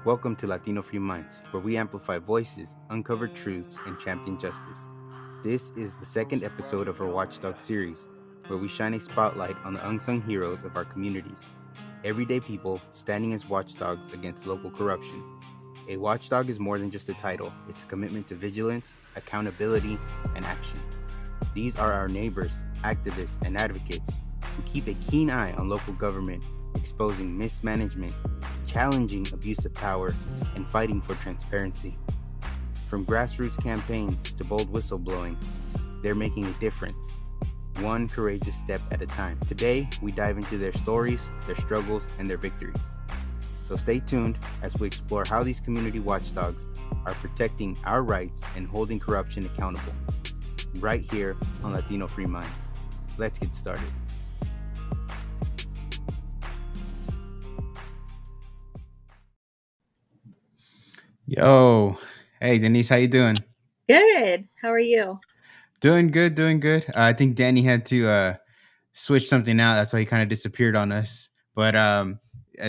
Welcome to Latino Free Minds, where we amplify voices, uncover truths, and champion justice. This is the second episode of our Watchdog Series, where we shine a spotlight on the unsung heroes of our communities, everyday people standing as watchdogs against local corruption. A watchdog is more than just a title, it's a commitment to vigilance, accountability, and action. These are our neighbors, activists, and advocates who keep a keen eye on local government, exposing mismanagement, challenging abuse of power, and fighting for transparency. From grassroots campaigns to bold whistleblowing, they're making a difference, one courageous step at a time. Today, we dive into their stories, their struggles, and their victories. So stay tuned as we explore how these community watchdogs are protecting our rights and holding corruption accountable. Right here on Latino Free Minds. Let's get started. Yo, hey Denise, how you doing? Good. How are you? Doing good, doing good. I think Danny had to switch something out. That's why he kind of disappeared on us. But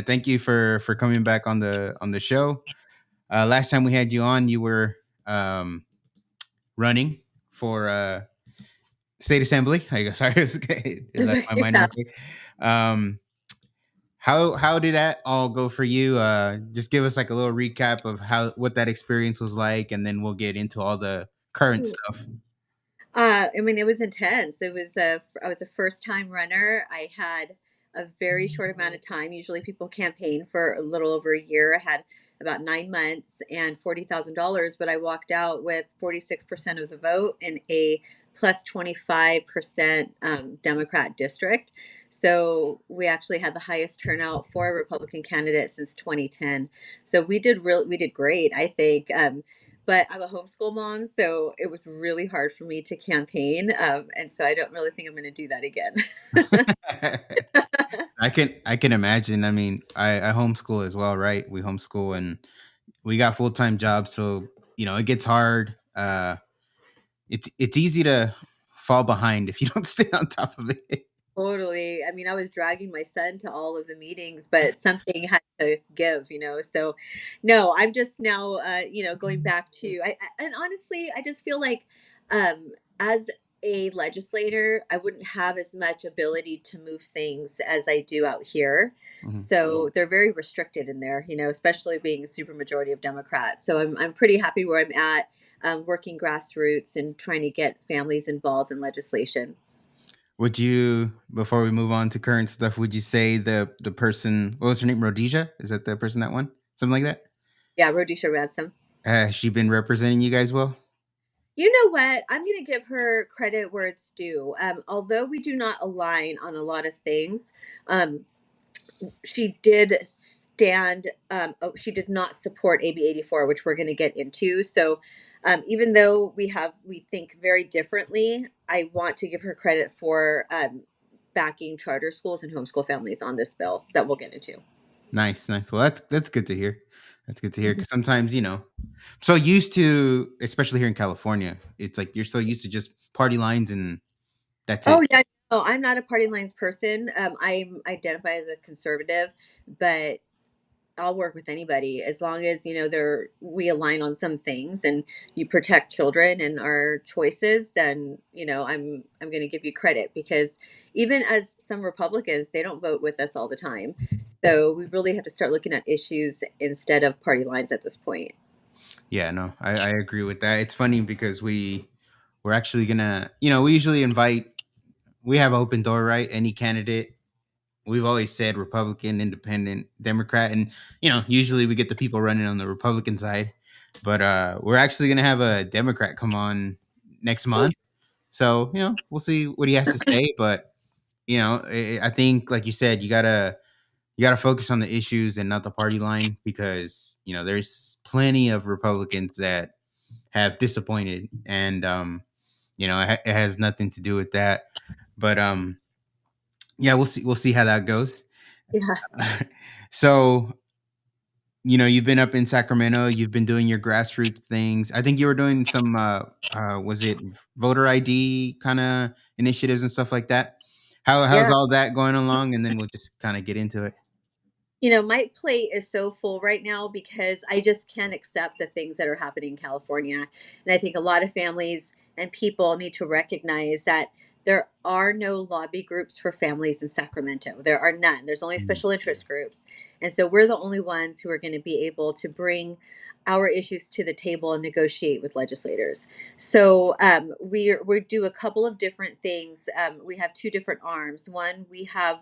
thank you for coming back on the show. Last time we had you on, you were running for state assembly. I guess sorry, it left my mind Yeah. real quick. Um, how did that all go for you? Just give us like a little recap of what that experience was like, and then we'll get into all the current stuff. It was intense. I was a first time runner. I had a very short amount of time. Usually people campaign for a little over a year. I had about 9 months and $40,000, but I walked out with 46% of the vote in a plus 25% Democrat district. So we actually had the highest turnout for a Republican candidate since 2010. So we did great, I think. But I'm a homeschool mom, so it was really hard for me to campaign, and so I don't really think I'm going to do that again. I can imagine. I mean, I homeschool as well, right? We homeschool and we got full time jobs, so it gets hard. It's easy to fall behind if you don't stay on top of it. Totally. I mean, I was dragging my son to all of the meetings, but something had to give. So, no, I'm just now, going back to, and honestly, I just feel like, as a legislator, I wouldn't have as much ability to move things as I do out here. Mhm. So they're very restricted in there, especially being a super majority of Democrats. So I'm pretty happy where I'm at, working grassroots and trying to get families involved in legislation. Would you, before we move on to current stuff, would you say the person, what was her name, Rhodesia? Is that the person that won? Something like that? Yeah, Rhodesha Ransom. Has she been representing you guys well? You know what? I'm going to give her credit where it's due. Although we do not align on a lot of things, um, she did stand, she did not support AB 84, which we're going to get into. So, even though we think very differently, I want to give her credit for backing charter schools and homeschool families on this bill that we'll get into. Nice, nice. Well, that's good to hear. That's good to hear because sometimes so used to, especially here in California, it's like you're so used to just party lines and that's Oh it. yeah, no, I'm not a party lines person. I'm identified as a conservative, but I'll work with anybody as long as we align on some things and you protect children and our choices. Then I'm going to give you credit because even as some Republicans, they don't vote with us all the time. So we really have to start looking at issues instead of party lines at this point. Yeah, no, I agree with that. It's funny because we're actually gonna, we usually invite, we have open door, right? Any candidate. We've always said Republican, Independent, Democrat, and usually we get the people running on the Republican side. But we're actually gonna have a Democrat come on next month. So, we'll see what he has to say. But, I think like you said, you gotta focus on the issues and not the party line because, there's plenty of Republicans that have disappointed and it has nothing to do with that. But yeah, we'll see how that goes. Yeah. So, you've been up in Sacramento, you've been doing your grassroots things. I think you were doing some was it voter ID kind of initiatives and stuff like that. How's Yeah. all that going along? And then we'll just kind of get into it. My plate is so full right now because I just can't accept the things that are happening in California. And I think a lot of families and people need to recognize that there are no lobby groups for families in Sacramento. There are none. There's only Mm. special interest groups. And so we're the only ones who are going to be able to bring our issues to the table and negotiate with legislators. So we do a couple of different things. We have two different arms. One, we have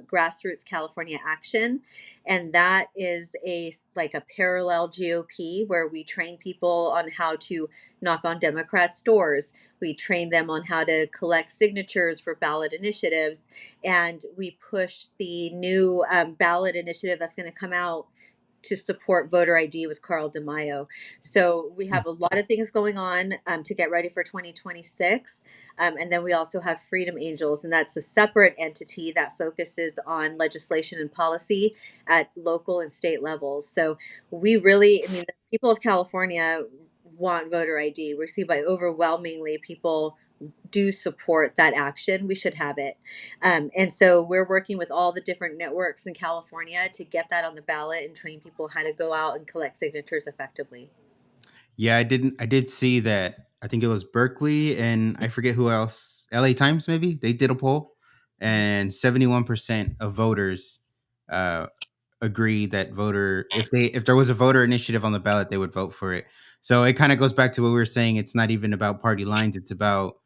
Grassroots California Action, and that is a like a parallel GOP where we train people on how to knock on Democrats' doors. We train them on how to collect signatures for ballot initiatives, and we push the new ballot initiative that's going to come out to support voter ID with Carl DeMaio. So we have a lot of things going on to get ready for 2026. And then we also have Freedom Angels, and that's a separate entity that focuses on legislation and policy at local and state levels. So we really, I mean, the people of California want voter ID. We see by overwhelmingly people do support that action. We should have it. And so we're working with all the different networks in California to get that on the ballot and train people how to go out and collect signatures effectively. Yeah, I didn't. I did see that. I think it was Berkeley and I forget who else. L.A. Times maybe they did a poll, Mhm. and 71% of voters uh, agree that if there was a voter initiative on the ballot, they would vote for it. So it kind of goes back to what we were saying. It's not even about party lines. It's about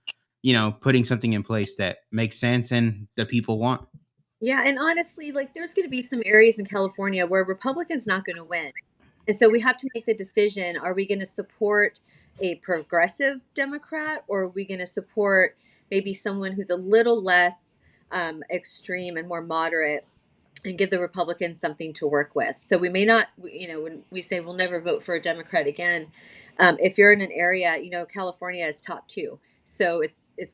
putting something in place that makes sense and the people want. Yeah, and honestly, like there's going to be some areas in California where Republicans not going to win. And so we have to make the decision, are we going to support a progressive Democrat or are we going to support maybe someone who's a little less extreme and more moderate and give the Republicans something to work with. So we may not, when we say we'll never vote for a Democrat again, if you're in an area, California is top two, so it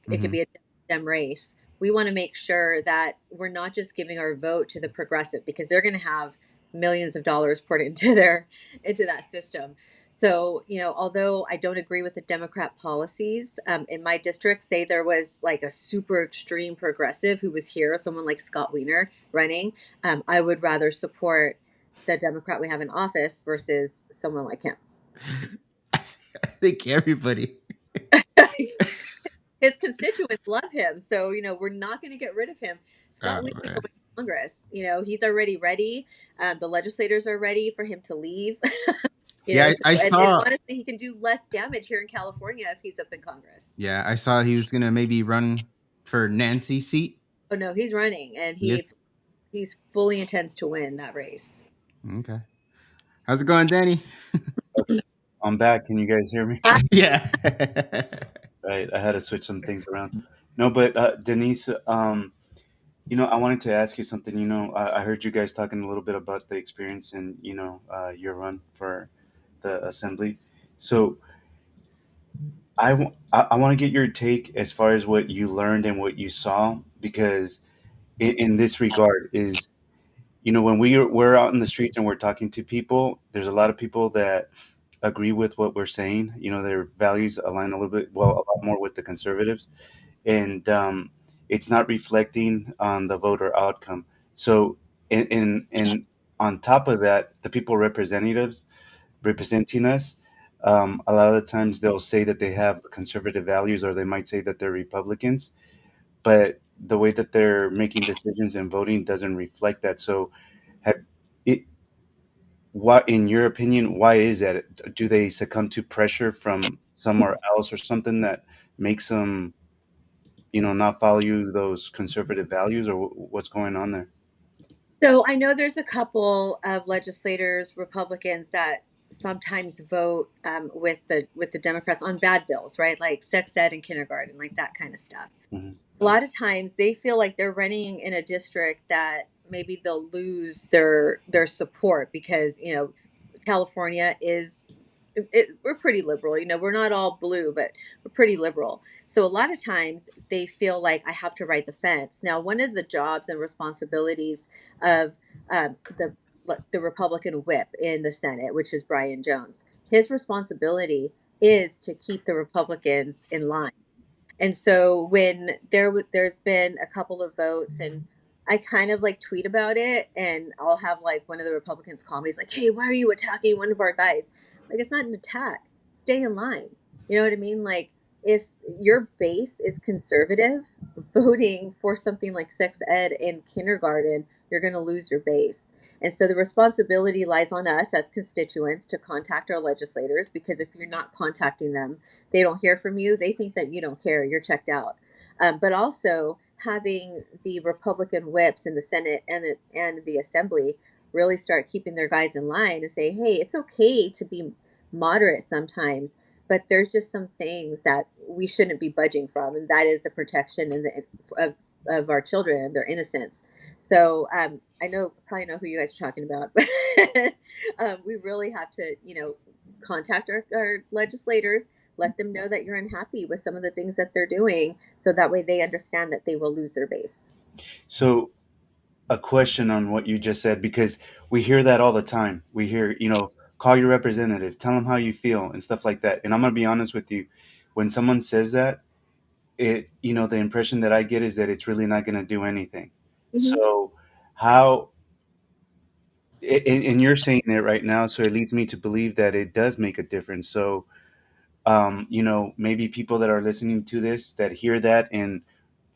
could Hmm. be a Dem race. We want to make sure that we're not just giving our vote to the progressive because they're going to have millions of dollars poured into into that system. So, although I don't agree with the Democrat policies in my district, say there was like a super extreme progressive who was here, someone like Scott Wiener running, I would rather support the Democrat we have in office versus someone like him. I think everybody. His constituents love him, so we're not going to get rid of him. Scott Oh Wiener's man. going to Congress. He's already ready. The legislators are ready for him to leave. Yeah, So I and saw. honestly, he can do less damage here in California if he's up in Congress. Yeah, I saw he was gonna maybe run for Nancy's seat. Oh no, he's running, and Yes. he's fully intends to win that race. Okay. How's it going, Danny? Okay, I'm back. Can you guys hear me? Yeah. Right, I had to switch some things around. No, but Denise, I wanted to ask you something. I heard you guys talking a little bit about the experience and your run for the assembly. So I want to get your take as far as what you learned and what you saw, because in this regard is when we're out in the streets and we're talking to people, there's a lot of people that agree with what we're saying. Their values align a little bit, well, a lot more with the conservatives, and it's not reflecting on the voter outcome. So, and on top of that, the people representatives representing us, a lot of the times they'll say that they have conservative values, or they might say that they're Republicans, but the way that they're making decisions and voting doesn't reflect that. So, have it, what, in your opinion, why is that? Do they succumb to pressure from somewhere else or something that makes them, not follow you those conservative values, or what's going on there? So I know there's a couple of legislators, Republicans, that sometimes vote with the Democrats on bad bills, right? Like sex ed and kindergarten, like that kind of stuff. Hmm. A lot of times they feel like they're running in a district that maybe they'll lose their support because California is we're pretty liberal. We're not all blue, but we're pretty liberal. So a lot of times they feel like I have to write the fence. Now, one of the jobs and responsibilities of um, the the Republican whip in the Senate, which is Brian Jones, his responsibility is to keep the Republicans in line. And so when there's been a couple of votes, and I kind of like tweet about it, and I'll have like one of the Republicans call me. He's like, "Hey, why are you attacking one of our guys?" Like, it's not an attack. Stay in line. You know what I mean? Like, if your base is conservative, voting for something like sex ed in kindergarten, you're going to lose your base. And so the responsibility lies on us as constituents to contact our legislators, because if you're not contacting them, they don't hear from you. They think that you don't care. You're checked out. But also having the Republican whips in the Senate and the Assembly really start keeping their guys in line and say, hey, it's okay to be moderate sometimes, but there's just some things that we shouldn't be budging from, and that is the protection and of our children and their innocence. So I know probably know who you guys are talking about, but we really have to, contact our legislators, let them know that you're unhappy with some of the things that they're doing, so that way they understand that they will lose their base. So, a question on what you just said, because we hear that all the time. We hear, call your representative, tell them how you feel, and stuff like that. And I'm gonna be honest with you, when someone says that, the impression that I get is that it's really not gonna do anything. Hmm. So, how and you're saying it right now, so it leads me to believe that it does make a difference. So, maybe people that are listening to this that hear that and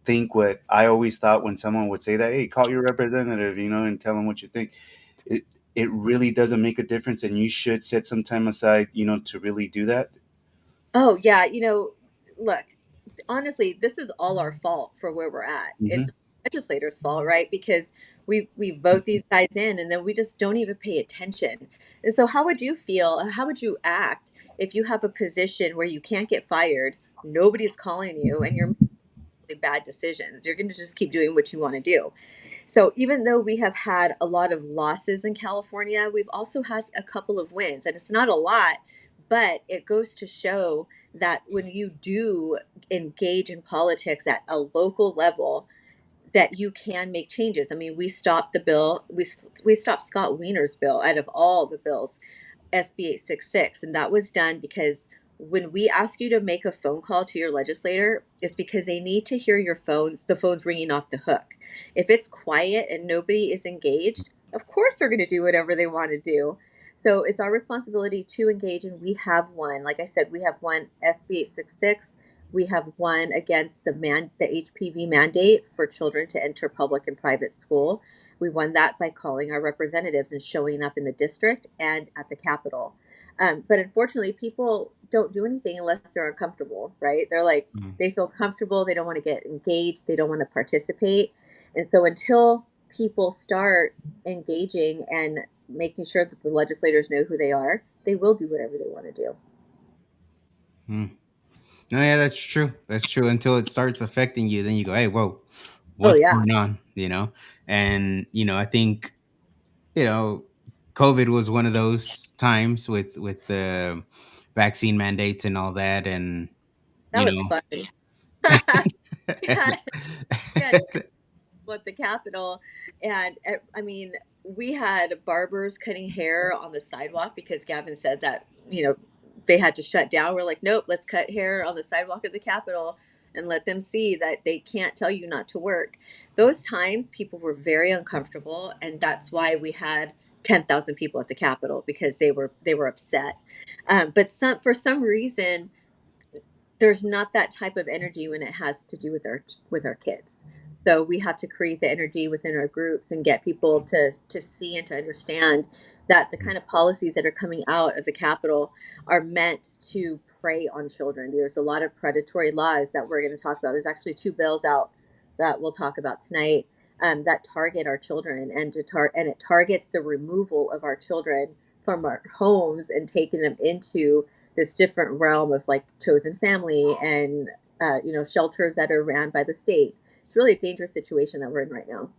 think what I always thought when someone would say that, hey, call your representative, and tell them what you think. It it really doesn't make a difference, and you should set some time aside, to really do that. Oh yeah, look, honestly, this is all our fault for where we're at. It's Hmm. the legislators' fault, right? Because we vote these guys in, and then we just don't even pay attention. And so, how would you feel? How would you act if you have a position where you can't get fired, nobody's calling you, and you're making bad decisions? You're going to just keep doing what you want to do. So even though we have had a lot of losses in California, we've also had a couple of wins, and it's not a lot, but it goes to show that when you do engage in politics at a local level, that you can make changes. I mean, we stopped the bill. We stopped Scott Wiener's bill out of all the bills, SB 866. And that was done because when we ask you to make a phone call to your legislator, it's because they need to hear the phone's ringing off the hook. If it's quiet and nobody is engaged, of course they're going to do whatever they want to do. So it's our responsibility to engage, and we have one. Like I said, we have one SB 866. We have one against the HPV mandate for children to enter public and private school. We won that by calling our representatives and showing up in the district and at the Capitol. But unfortunately, people don't do anything unless they're uncomfortable, right? They're like, Mm. they feel comfortable, they don't want to get engaged, they don't want to participate. And so until people start engaging and making sure that the legislators know who they are, they will do whatever they want to do. Mm. No, yeah, that's true. That's true. Until it starts affecting you, then you go, "Hey, whoa, Oh, what's yeah. going on?" And I think you know, COVID was one of those times with the vaccine mandates and all that, and That you was know, fun. Yeah, yeah, at the Capitol, and I mean, we had barbers cutting hair on the sidewalk because Gavin said that they had to shut down. We're like, nope, let's cut hair on the sidewalk of the Capitol and let them see that they can't tell you not to work. Those times, people were very uncomfortable, and that's why we had 10,000 people at the Capitol, because they were upset. But for some reason, there's not that type of energy when it has to do with our kids. So we have to create the energy within our groups and get people to see and to understand that the kind of policies that are coming out of the Capitol are meant to prey on children. There's a lot of predatory laws that we're going to talk about. There's actually two bills out that we'll talk about tonight, that target our children, and it targets the removal of our children from our homes and taking them into this different realm of like chosen family and shelters that are ran by the state. It's really a dangerous situation that we're in right now.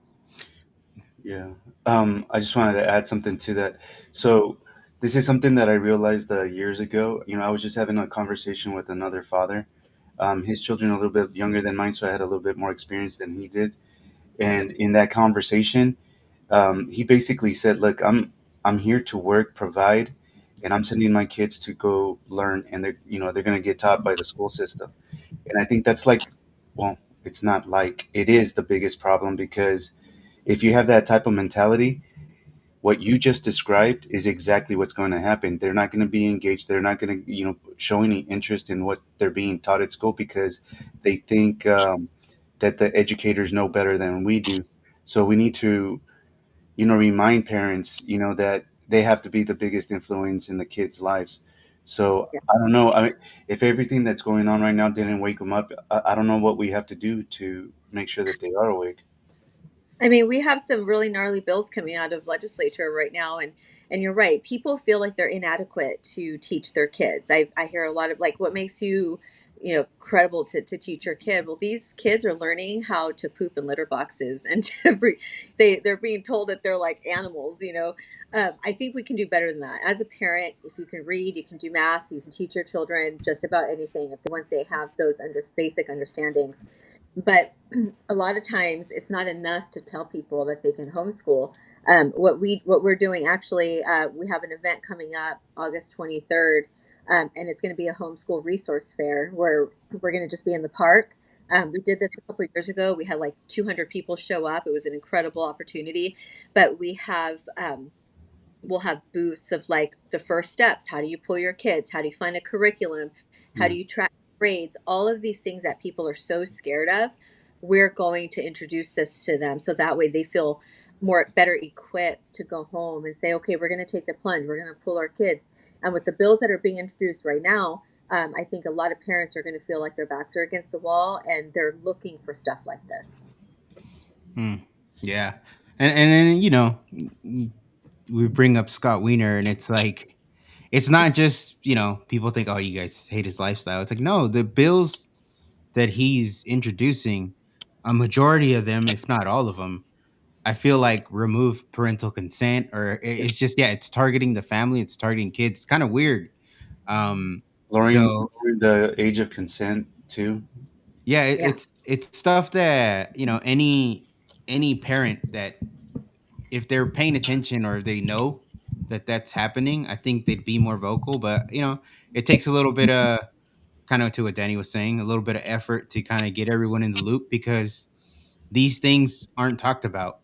Yeah. I just wanted to add something to that. So, this is something that I realized years ago. I was just having a conversation with another father. His children are a little bit younger than mine, so I had a little bit more experience than he did. And in that conversation, he basically said, "Look, I'm here to work, provide, and I'm sending my kids to go learn, and they're going to get taught by the school system." And I think that's like, well, it's not like, it is the biggest problem because if you have that type of mentality, what you just described is exactly what's going to happen. They're not going to be engaged. They're not going to, show any interest in what they're being taught at school because they think that the educators know better than we do. So we need to, remind parents, that they have to be the biggest influence in the kids' lives. So I don't know. I mean, if everything that's going on right now didn't wake them up, I don't know what we have to do to make sure that they are awake. I mean, we have some really gnarly bills coming out of legislature right now, and you're right. People feel like they're inadequate to teach their kids. I hear a lot of like, what makes you, credible to teach your kid? Well, these kids are learning how to poop in litter boxes, and they're being told that they're like animals. I think we can do better than that. As a parent, if you can read, you can do math, you can teach your children just about anything if once they have those basic understandings. But a lot of times it's not enough to tell people that they can homeschool. What we're doing actually, we have an event coming up August 23rd, and it's going to be a homeschool resource fair where we're going to just be in the park. We did this a couple of years ago. We had like 200 people show up. It was an incredible opportunity, but we'll have booths of like the first steps. How do you pull your kids? How do you find a curriculum? How do Mm. you track grades? All of these things that people are so scared of, we're going to introduce this to them so that way they feel more better equipped to go home and say, okay, we're going to take the plunge. We're going to pull our kids. And with the bills that are being introduced right now, I think a lot of parents are going to feel like their backs are against the wall and they're looking for stuff like this. Hmm. Yeah, and then we bring up Scott Wiener, and it's like it's not just people think, oh, you guys hate his lifestyle. It's like, no, the bills that he's introducing, a majority of them, if not all of them, I feel like remove parental consent, or it's just, yeah, it's targeting the family, it's targeting kids. It's kind of weird. Um, so Lowering the age of consent too. yeah, Yeah. it's stuff that any parent that, if they're paying attention or they know that that's happening, I think they'd be more vocal. But it takes a little bit of, kind of to what Danny was saying, a little bit of effort to kind of get everyone in the loop because these things aren't talked about.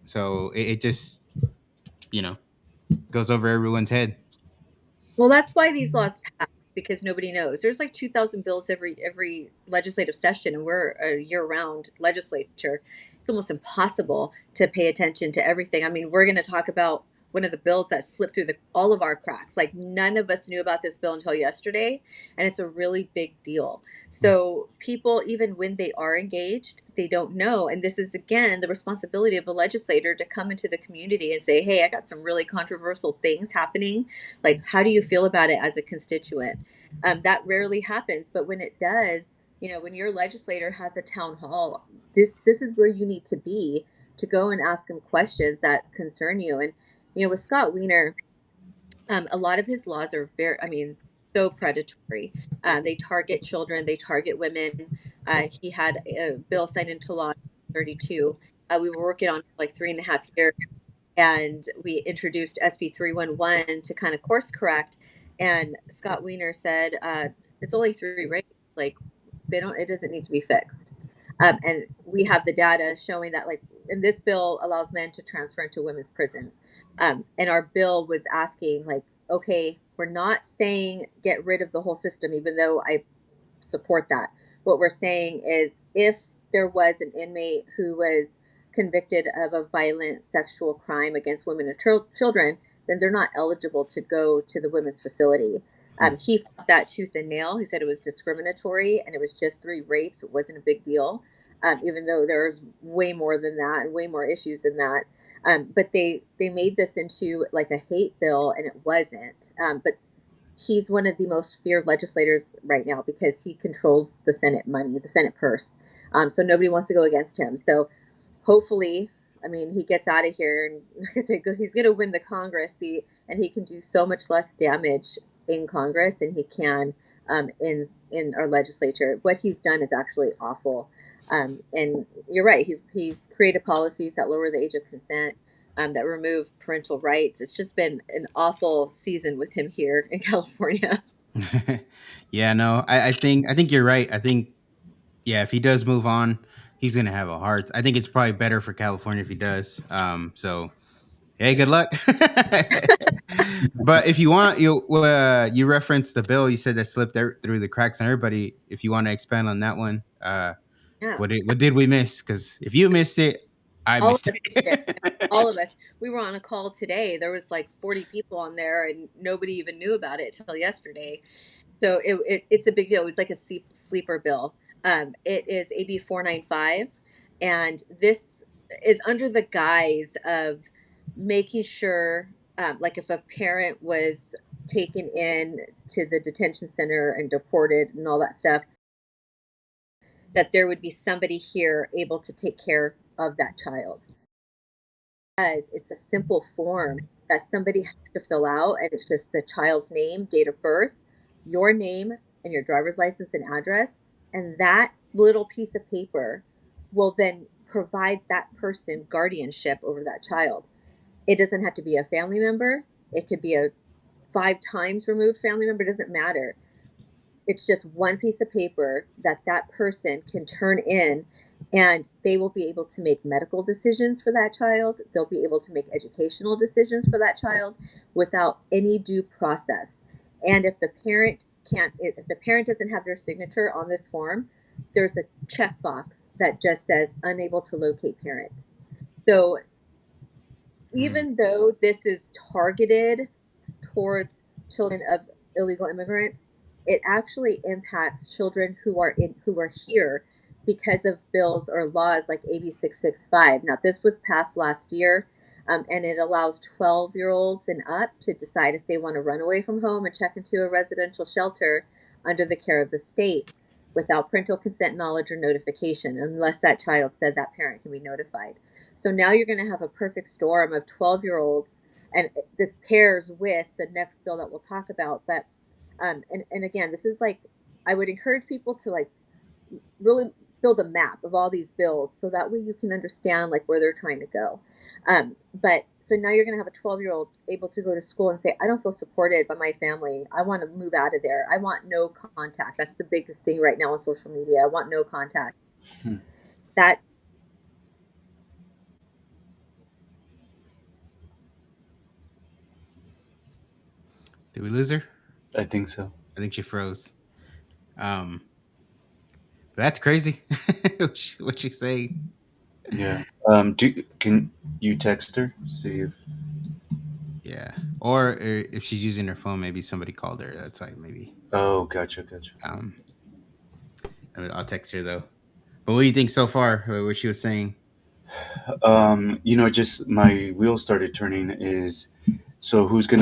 So it just you know goes over everyone's head. Well, that's why these laws pass because nobody knows. There's like 2,000 bills every legislative session, and we're a year-round legislature. It's almost impossible to pay attention to everything. I mean, we're going to talk about one of the bills that slipped through all of our cracks. Like none of us knew about this bill until yesterday, and it's a really big deal. So people, even when they are engaged, they don't know. And this is again the responsibility of a legislator to come into the community and say, "Hey, I got some really controversial things happening. Like, how do you feel about it as a constituent?" That rarely happens, but when it does, when your legislator has a town hall, this is where you need to be to go and ask him questions that concern you. And with Scott Wiener, a lot of his laws are very, I mean, so predatory. They target children, they target women. He had a bill signed into law in 32. We were working on it for like 3.5 years, and we introduced SB 311 to kind of course correct. And Scott Wiener said, it's only three rates. Like, it doesn't need to be fixed. And we have the data showing that, like, and this bill allows men to transfer into women's prisons. And our bill was asking, like, okay, we're not saying get rid of the whole system, even though I support that. What we're saying is if there was an inmate who was convicted of a violent sexual crime against women and children, then they're not eligible to go to the women's facility. He fought that tooth and nail. He said it was discriminatory and it was just three rapes. It wasn't a big deal, even though there's way more than that and way more issues than that. But they made this into like a hate bill, and it wasn't. But he's one of the most feared legislators right now because he controls the Senate money, the Senate purse. So nobody wants to go against him. So hopefully, I mean, he gets out of here, and like I said, he's going to win the Congress seat, and he can do so much less damage in Congress than he can in our legislature. What he's done is actually awful. And you're right. He's created policies that lower the age of consent, that remove parental rights. It's just been an awful season with him here in California. Yeah, no, I think you're right. I think, yeah, if he does move on, he's gonna have a hard. I think it's probably better for California if he does. So hey, good luck. But if you want, you referenced the bill. You said that slipped through the cracks on everybody. If you want to expand on that one, Yeah. what did we miss? Because if you missed it, I All of missed us missed it. it. All of us. We were on a call today. There was like 40 people on there, and nobody even knew about it till yesterday. So it's a big deal. It was like a sleeper bill. It is AB 495, and this is under the guise of making sure, like if a parent was taken in to the detention center and deported and all that stuff, that there would be somebody here able to take care of that child. As it's a simple form that somebody has to fill out, and it's just the child's name, date of birth, your name, and your driver's license and address. And that little piece of paper will then provide that person guardianship over that child. It doesn't have to be a family member, it could be a 5 times removed family member, it doesn't matter. It's just one piece of paper that that person can turn in, and they will be able to make medical decisions for that child. They'll be able to make educational decisions for that child without any due process. And if the parent can't, if the parent doesn't have their signature on this form, there's a checkbox that just says unable to locate parent. So Mm, even though this is targeted towards children of illegal immigrants, it actually impacts children who are here because of bills or laws like AB 665. Now, this was passed last year, and it allows 12-year-olds and up to decide if they want to run away from home and check into a residential shelter under the care of the state without parental consent, knowledge, or notification, unless that child said that parent can be notified. So now you're going to have a perfect storm of 12-year-olds, and this pairs with the next bill that we'll talk about. But and again, this is like, I would encourage people to like really build a map of all these bills so that way you can understand like where they're trying to go. But so now you're going to have a 12-year-old able to go to school and say, I don't feel supported by my family, I want to move out of there, I want no contact. That's the biggest thing right now on social media. I want no contact. Hmm. That did we lose her? I think so. I think she froze. Um, that's crazy. What she say? Yeah. Can you text her? See if. Yeah. Or if she's using her phone, maybe somebody called her. That's why maybe. Oh, gotcha, gotcha. Um, I'll text her though. But what do you think so far? What she was saying? Just my wheels started turning. Is so who could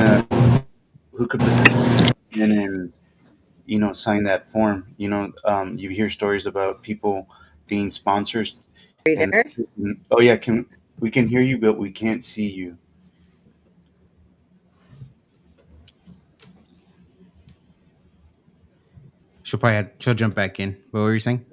potentially come in and sign that form? You hear stories about people being sponsors, are you and there? oh yeah, can we can hear you, but we can't see you. She'll jump back in. What were you saying?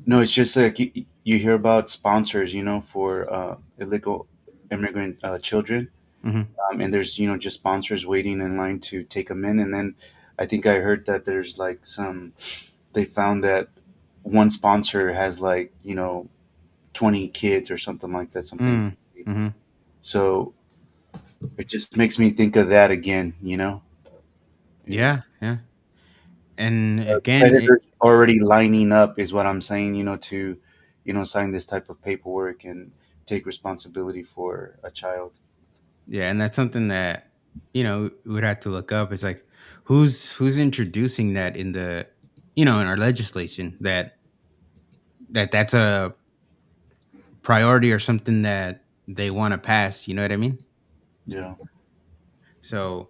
No, it's just like you hear about sponsors, for illegal immigrant children, Mm-hmm. and there's just sponsors waiting in line to take them in, and then I think I heard that there's like they found that one sponsor has like 20 kids or something like that, something. Mm. Mm-hmm. So it just makes me think of that again. Is Yeah. Yeah. And again, predators already lining up is what I'm saying, to sign this type of paperwork and take responsibility for a child. yeah, and that's something that we would have to look up. It's like who's introducing that in the in our legislation that's a priority or something that they want to pass. You know what I mean? Yeah. So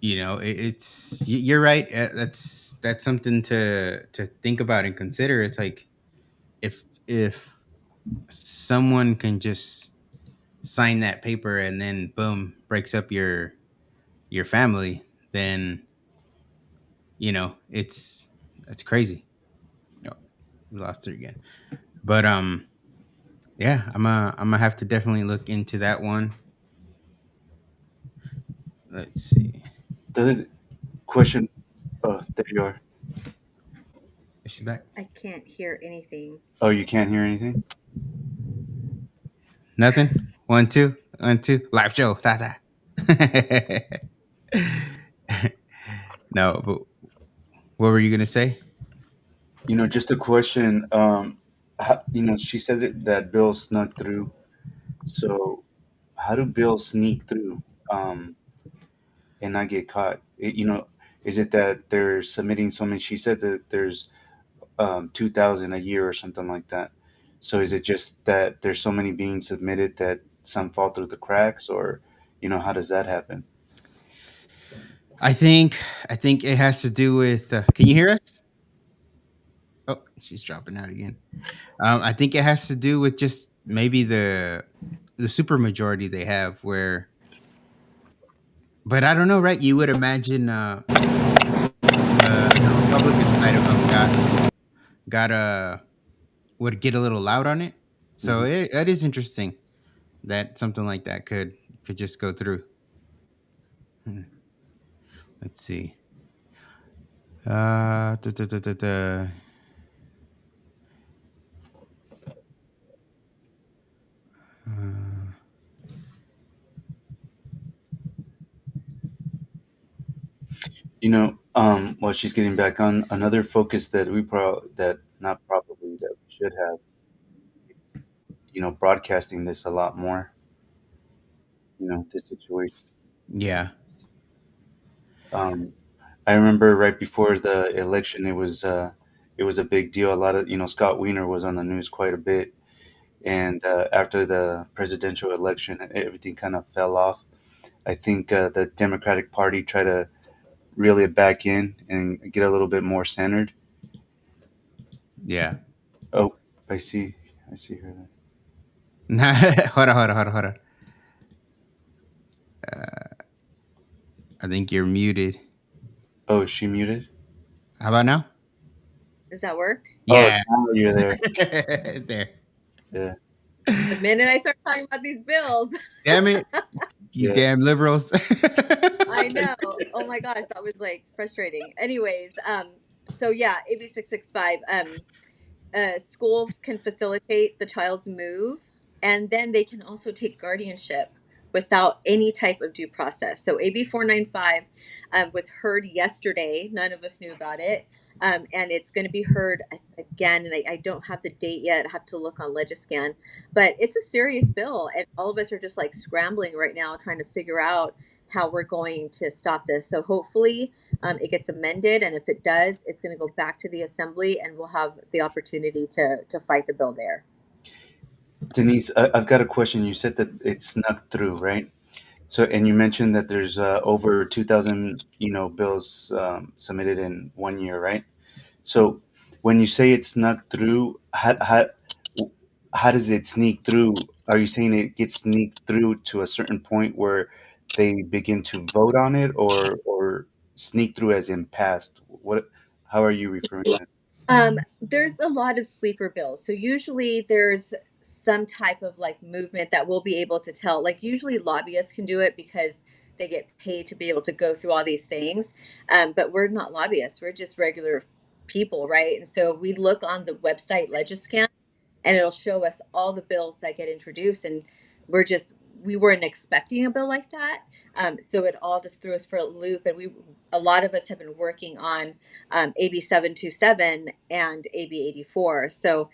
you're right. That's something to think about and consider. It's like if someone can just sign that paper and then boom breaks up your family, then it's crazy. No, we lost her again. But yeah, I'm gonna have to definitely look into that one. Let's see. The question. Oh, there you are. Is she back? I can't hear anything. Oh, you can't hear anything? Nothing. 1, 2, 1, 2. Live show. Ta ta. No, but what were you gonna say? Just a question. She said that Bill snuck through. So, how do bills sneak through and not get caught? Is it that they're submitting so many? She said that there's 2,000 a year or something like that. So, is it just that there's so many being submitted that some fall through the cracks, or how does that happen? I think I think it has to do with. Can you hear us? Oh, she's dropping out again. I think it has to do with just maybe the super majority they have where, but I don't know, right? You would imagine the Republican side of them got would get a little loud on it. So Hmm. it is interesting that something like that could just go through. Hmm. Let's see. Da, da, da, da, da. Uh, While she's getting back on, another focus that that not probably that we should have is, broadcasting this a lot more. This situation. yeah, Um, I remember right before the election, it was a big deal. A lot of Scott Wiener was on the news quite a bit, and after the presidential election, everything kind of fell off. I think the Democratic Party tried to reel it back in and get a little bit more centered. yeah. Oh, I see her. There. Hold on, hold on, hold on, hold on. I think you're muted. Oh, is she muted? How about now? Does that work? Oh, Yeah. now you're there. There. Yeah, The minute I start talking about these bills, Damn it. You yeah. damn liberals. I know. Oh my gosh, that was like frustrating. Anyways, so yeah, AB 665. Schools can facilitate the child's move, and then they can also take guardianship without any type of due process. So AB 495 was heard yesterday. None of us knew about it. And it's going to be heard again. And I don't have the date yet. I have to look on Legiscan. But it's a serious bill. And all of us are just like scrambling right now trying to figure out how we're going to stop this. So hopefully it gets amended, and if it does, it's going to go back to the assembly, and we'll have the opportunity to fight the bill there. Denise, I've got a question. You said that it snuck through, right? So, and you mentioned that there's over 2,000, bills submitted in 1 year, right? So, when you say it snuck through, how does it sneak through? Are you saying it gets sneaked through to a certain point where they begin to vote on it, or sneak through as in past? What? How are you referring to it? There's a lot of sleeper bills. So usually there's some type of like movement that we'll be able to tell. Like usually lobbyists can do it because they get paid to be able to go through all these things. But we're not lobbyists. We're just regular people, right? And so we look on the website Legiscan, and it'll show us all the bills that get introduced, and we're just we weren't expecting a bill like that, so it all just threw us for a loop. And we a lot of us have been working on AB 727 and AB 84, so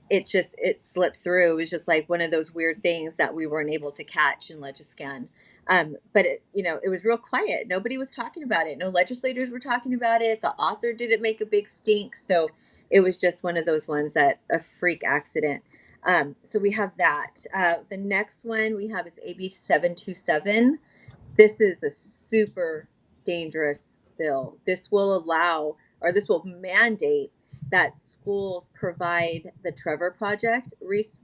it slipped through. It was just like one of those weird things that we weren't able to catch in Legiscan. But it was real quiet. Nobody was talking about it. No legislators were talking about it. The author didn't make a big stink. So it was just one of those ones that a freak accident. So we have that. The next one we have is AB 727. This is a super dangerous bill. This will mandate that schools provide the Trevor Project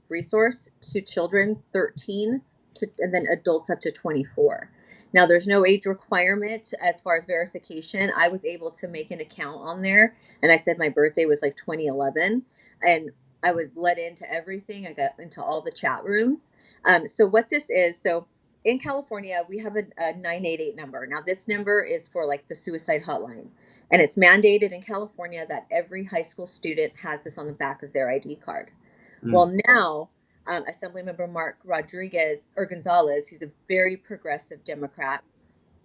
resource to children 13 and then adults up to 24. Now, there's no age requirement as far as verification. I was able to make an account on there, and I said my birthday was like 2011, and I was let into everything. I got into all the chat rooms. So what this is, so in California, we have a 988 number. Now, this number is for like the suicide hotline. And it's mandated in California that every high school student has this on the back of their ID card. Mm. Well, now, Assemblymember Mark Rodriguez or Gonzalez, he's a very progressive Democrat,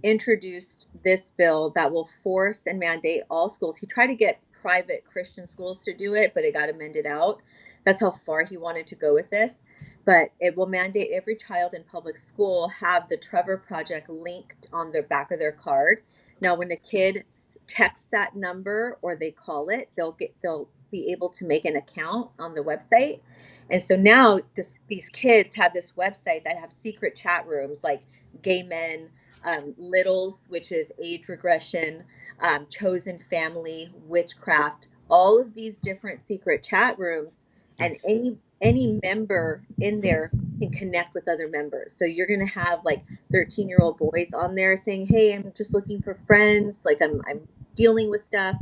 introduced this bill that will force and mandate all schools. He tried to get private Christian schools to do it, but it got amended out. That's how far he wanted to go with this. But it will mandate every child in public school have the Trevor Project linked on their back of their card. Now, when a kid texts that number or they call it, they'll be able to make an account on the website. And so now these kids have this website that have secret chat rooms like gay men, littles, which is age regression, chosen family, witchcraft, all of these different secret chat rooms, and Nice. any member in there can connect with other members. So you're gonna have like 13-year-old boys on there saying, "Hey, I'm just looking for friends. Like I'm dealing with stuff."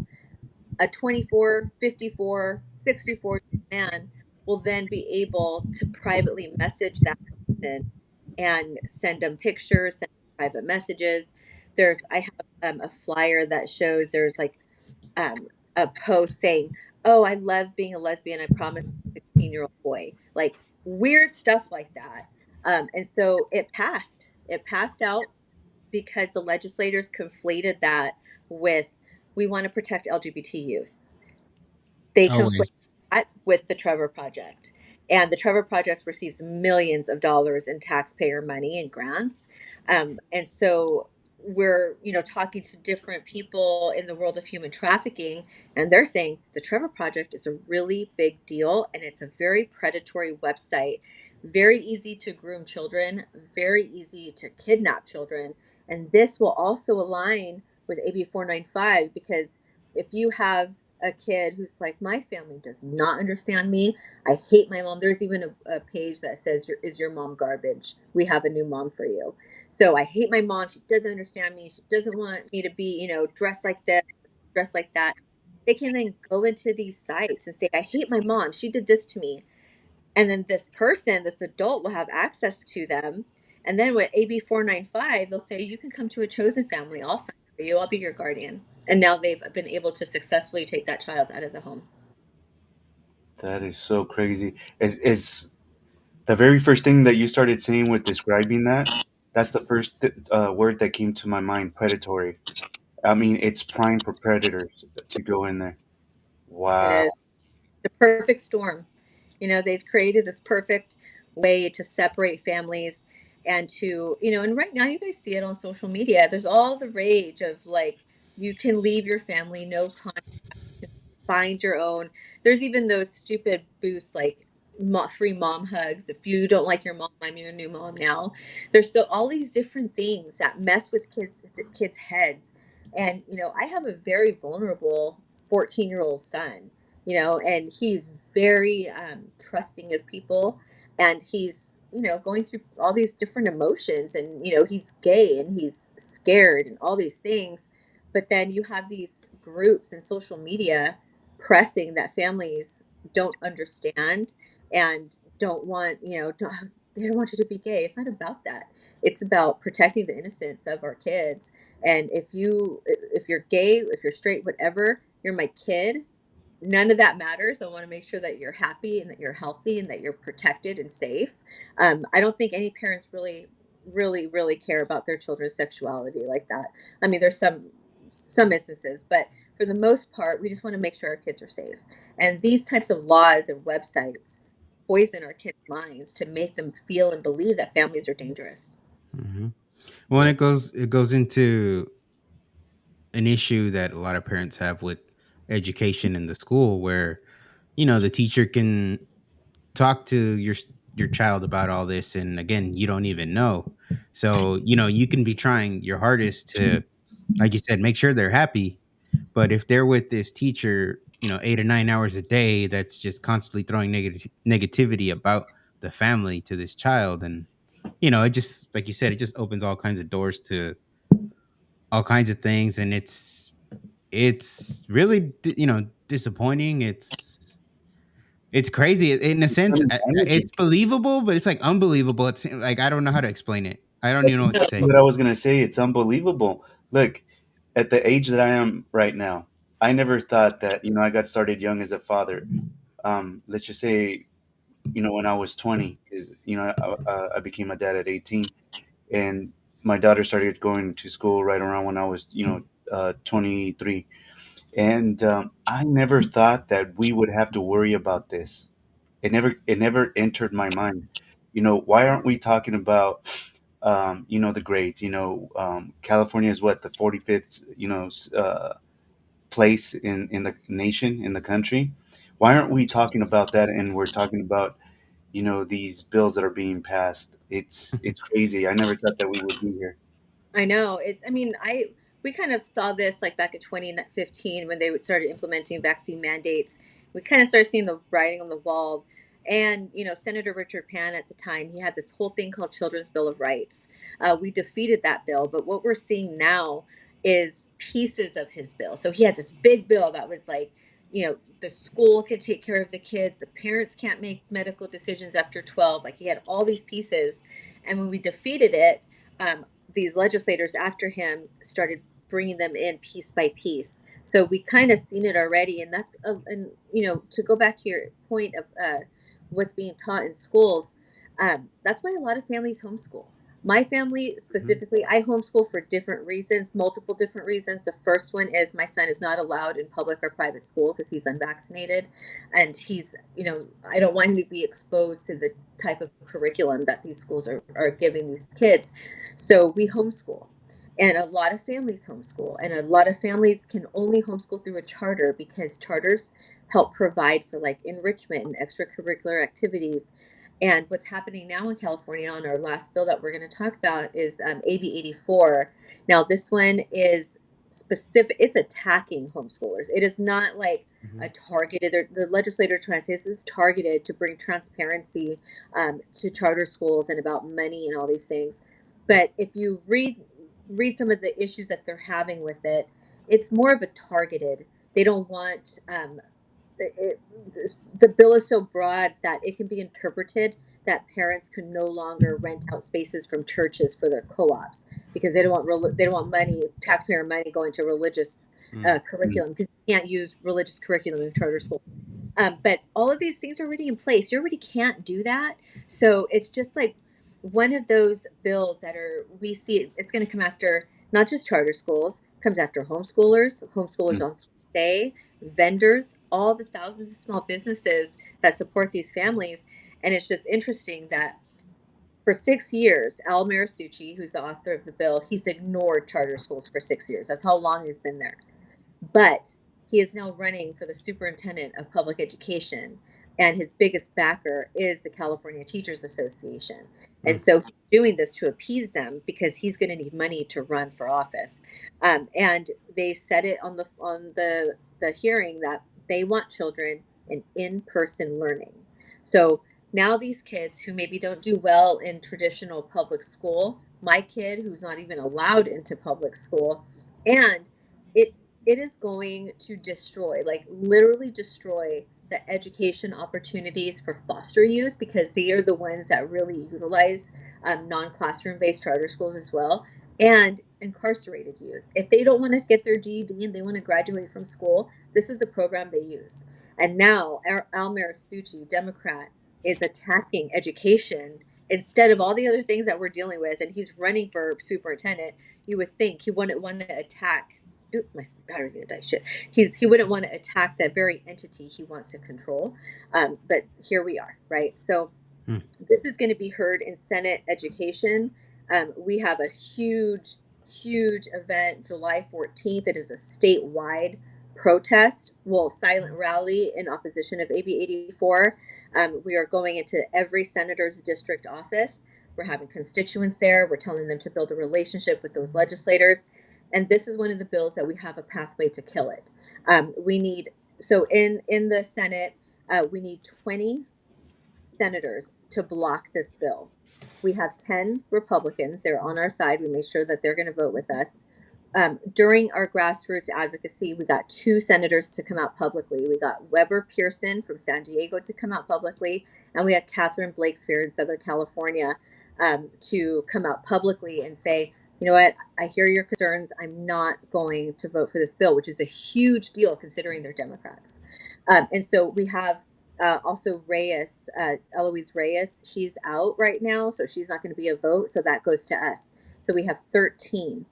A 24, 54, 64 man will then be able to privately message that person and send them pictures, send private messages. I have a flyer that shows there's like um, a post saying, "Oh, I love being a lesbian. I promise a 16-year-old boy." Like weird stuff like that. And so it passed. It passed out because the legislators conflated that with we want to protect LGBT youth. They conflate Always. that with the Trevor Project. And the Trevor Project receives millions of dollars in taxpayer money and grants. And so we're, talking to different people in the world of human trafficking, and they're saying the Trevor Project is a really big deal and it's a very predatory website, very easy to groom children, very easy to kidnap children. And this will also align with AB 495 because if you have a kid who's like, my family does not understand me. I hate my mom. There's even a page that says, is your mom garbage? We have a new mom for you. So I hate my mom. She doesn't understand me. She doesn't want me to be, dressed like this, dressed like that. They can then go into these sites and say, I hate my mom. She did this to me. And then this person, this adult, will have access to them. And then with AB 495, they'll say, you can come to a chosen family. I'll sign for you. I'll be your guardian. And now they've been able to successfully take that child out of the home. That is so crazy. Is the very first thing that you started saying with describing that? That's the first word that came to my mind. Predatory. I mean, it's prime for predators to go in there. It Wow. is the perfect storm. They've created this perfect way to separate families and and right now you guys see it on social media. There's all the rage of like, you can leave your family, no find your own. There's even those stupid boosts like free mom hugs. If you don't like your mom, I'm your new mom now. There's so all these different things that mess with kids' heads. And I have a very vulnerable 14-year-old son. And he's very trusting of people, and he's going through all these different emotions, and he's gay and he's scared and all these things. But then you have these groups and social media pressing that families don't understand and don't want, they don't want you to be gay. It's not about that. It's about protecting the innocence of our kids. And if you're gay, if you're straight, whatever, you're my kid. None of that matters. I want to make sure that you're happy and that you're healthy and that you're protected and safe. I don't think any parents really, really, really care about their children's sexuality like that. I mean, there's some instances, but for the most part, we just want to make sure our kids are safe. And these types of laws and websites poison our kids' minds to make them feel and believe that families are dangerous. Hmm. Well, and it goes into an issue that a lot of parents have with education in the school, where the teacher can talk to your child about all this, and again, you don't even know. So you can be trying your hardest to, like you said, make sure they're happy. But if they're with this teacher, 8 or 9 hours a day, that's just constantly throwing negativity about the family to this child, and it just, like you said, it just opens all kinds of doors to all kinds of things, and it's really disappointing. It's crazy in a It's sense. damaging. It's believable, but it's like unbelievable. It's like I don't know how to explain it. I don't That's even know what to exactly say. what I was gonna say. It's unbelievable. Look, at the age that I am right now, I never thought that, I got started young as a father. Let's just say, when I was 20, is, I became a dad at 18, and my daughter started going to school right around when I was, 23. And I never thought that we would have to worry about this. It never entered my mind. Why aren't we talking about, the grades? California is what, the 45th, place in the nation, in the country. Why aren't we talking about that? And we're talking about, these bills that are being passed. It's crazy. I never thought that we would be here. I know it's. I mean, we kind of saw this like back in 2015 when they started implementing vaccine mandates. We kind of started seeing the writing on the wall, and Senator Richard Pan at the time, he had this whole thing called Children's Bill of Rights. We defeated that bill, but what we're seeing now is pieces of his bill. So he had this big bill that was like, the school can take care of the kids, the parents can't make medical decisions after 12. Like he had all these pieces, and when we defeated it. These legislators after him started bringing them in piece by piece. So we kind of seen it already, and and to go back to your point of what's being taught in schools, that's why a lot of families homeschool. My family Mhm. specifically, I homeschool for different reasons, multiple different reasons. The first one is my son is not allowed in public or private school because he's unvaccinated, and I don't want him to be exposed to the type of curriculum that these schools are giving these kids. So we homeschool. And a lot of families homeschool, and a lot of families can only homeschool through a charter because charters help provide for like enrichment and extracurricular activities. And what's happening now in California on our last bill that we're going to talk about is AB 84. Now, this one is specific, it's attacking homeschoolers. It is not like a Mhm. targeted, the legislator trying to say this is targeted to bring transparency to charter schools and about money and all these things. But if you read some of the issues that they're having with it, it's more of a targeted. They don't want it, the bill is so broad that it can be interpreted that parents can no longer rent out spaces from churches for their co-ops because they don't want money, taxpayer money, going to religious Mm. Mm. curriculum because you can't use religious curriculum in charter schools. But all of these things are already in place. You already can't do that. So it's just like one of those bills that we see it's going to come after not just charter schools, comes after homeschoolers Mm. on day, vendors, all the thousands of small businesses that support these families. And it's just interesting that for 6 years, Al Marisucci, who's the author of the bill, he's ignored charter schools for 6 years. That's how long he's been there. But he is now running for the superintendent of public education, and his biggest backer is the California Teachers Association. And Mm. so he's doing this to appease them because he's going to need money to run for office. And they said it on the hearing that they want children in person learning. So now these kids who maybe don't do well in traditional public school, my kid who's not even allowed into public school, and it it is going to destroy, like literally destroy the education opportunities for foster youth because they are the ones that really utilize non-classroom based charter schools as well, and incarcerated youth. If they don't want to get their GED and they want to graduate from school, this is the program they use. And now Al Maristucci, Democrat, is attacking education instead of all the other things that we're dealing with, and he's running for superintendent. You would think he wouldn't want to attack. Oop, my battery's gonna die. Shit. He wouldn't want to attack that very entity he wants to control. But here we are, right? So Mm. this is going to be heard in Senate Education. We have a huge event July 14th. It is a statewide protest, well, silent rally in opposition of AB 84. We are going into every senator's district office. We're having constituents there. We're telling them to build a relationship with those legislators. And this is one of the bills that we have a pathway to kill it. We need, so in the Senate, we need 20 senators to block this bill. We have 10 Republicans. They're on our side. We make sure that they're going to vote with us. During our grassroots advocacy, we got two senators to come out publicly. We got Weber Pearson from San Diego to come out publicly, and we had Catherine Blakespeare in Southern California to come out publicly and say, you know what, I hear your concerns. I'm not going to vote for this bill, which is a huge deal considering they're Democrats. And so we have also Reyes, Eloise Reyes. She's out right now, so she's not going to be a vote. So that goes to us. So we have 13.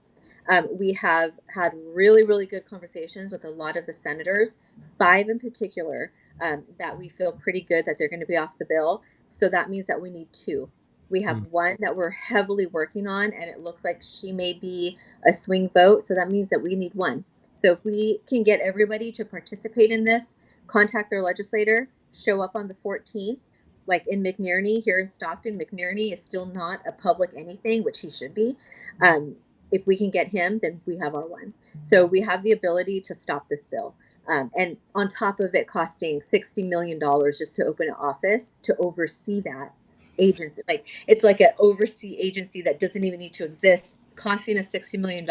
We have had really, really good conversations with a lot of the senators, five in particular, that we feel pretty good that they're going to be off the bill. So that means that we need two. We have Mm. one that we're heavily working on, and it looks like she may be a swing vote. So that means that we need one. So if we can get everybody to participate in this, contact their legislator, show up on the 14th, like in McNerney here in Stockton. McNerney is still not a public anything, which he should be. Um, if we can get him, then we have our one. So we have the ability to stop this bill. And on top of it costing $60 million just to open an office to oversee that agency, like it's like an oversee agency that doesn't even need to exist, costing us $60 million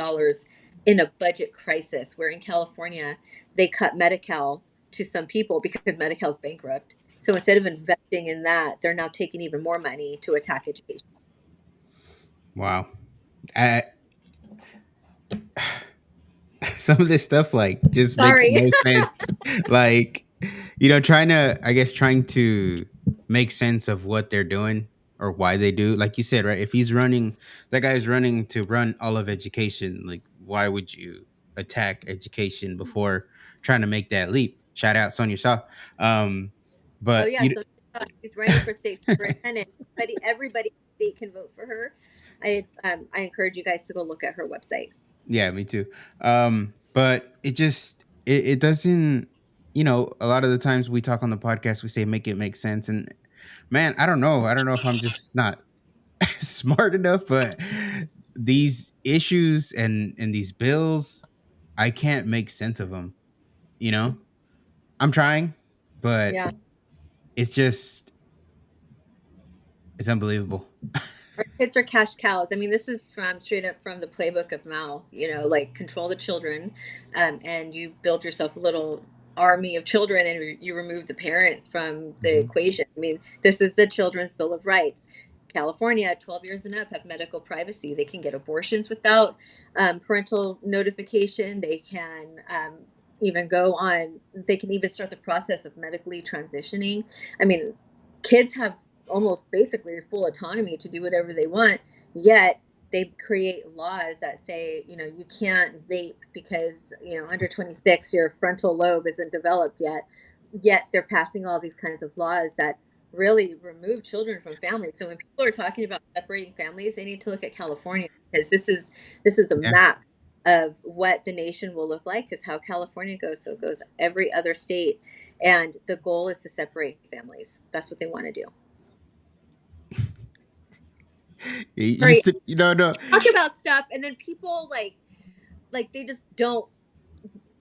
in a budget crisis. Where in California they cut Medi-Cal to some people because Medi-Cal's bankrupt. So instead of investing in that, they're now taking even more money to attack education. Wow. I, some of this stuff like just makes Sorry. no sense. Like, trying to make sense of what they're doing or why they do. Like you said, right? If he's running, that guy's running to run all of education. Like, why would you attack education before trying to make that leap? Shout out Sonia Shaw. Um, Oh but yeah, you, so she's running for state superintendent. Everybody in the state can vote for her. I encourage you guys to go look at her website. Yeah, me too. But it doesn't. A lot of the times we talk on the podcast, we say make it make sense, and man, I don't know. I don't know if I'm just not smart enough, but these issues and these bills, I can't make sense of them. You know, I'm trying, but Yeah. it's just it's unbelievable. Our kids are cash cows. I mean, this is from straight up from the playbook of Mao. Like control the children, and you build yourself a little army of children, and you remove the parents from the Mhm. equation. I mean, this is the Children's Bill of Rights. California, at 12 years and up, have medical privacy. They can get abortions without parental notification. They can even go on. They can even start the process of medically transitioning. I mean, kids have almost basically full autonomy to do whatever they want, yet they create laws that say, you can't vape because, under 26, your frontal lobe isn't developed yet they're passing all these kinds of laws that really remove children from families. So when people are talking about separating families, they need to look at California, because this is the Yeah. map of what the nation will look like, because how California goes, so goes every other state. And the goal is to separate families. That's what they want to do. You Sorry, used to, no. talk about stuff, and then people like they just don't.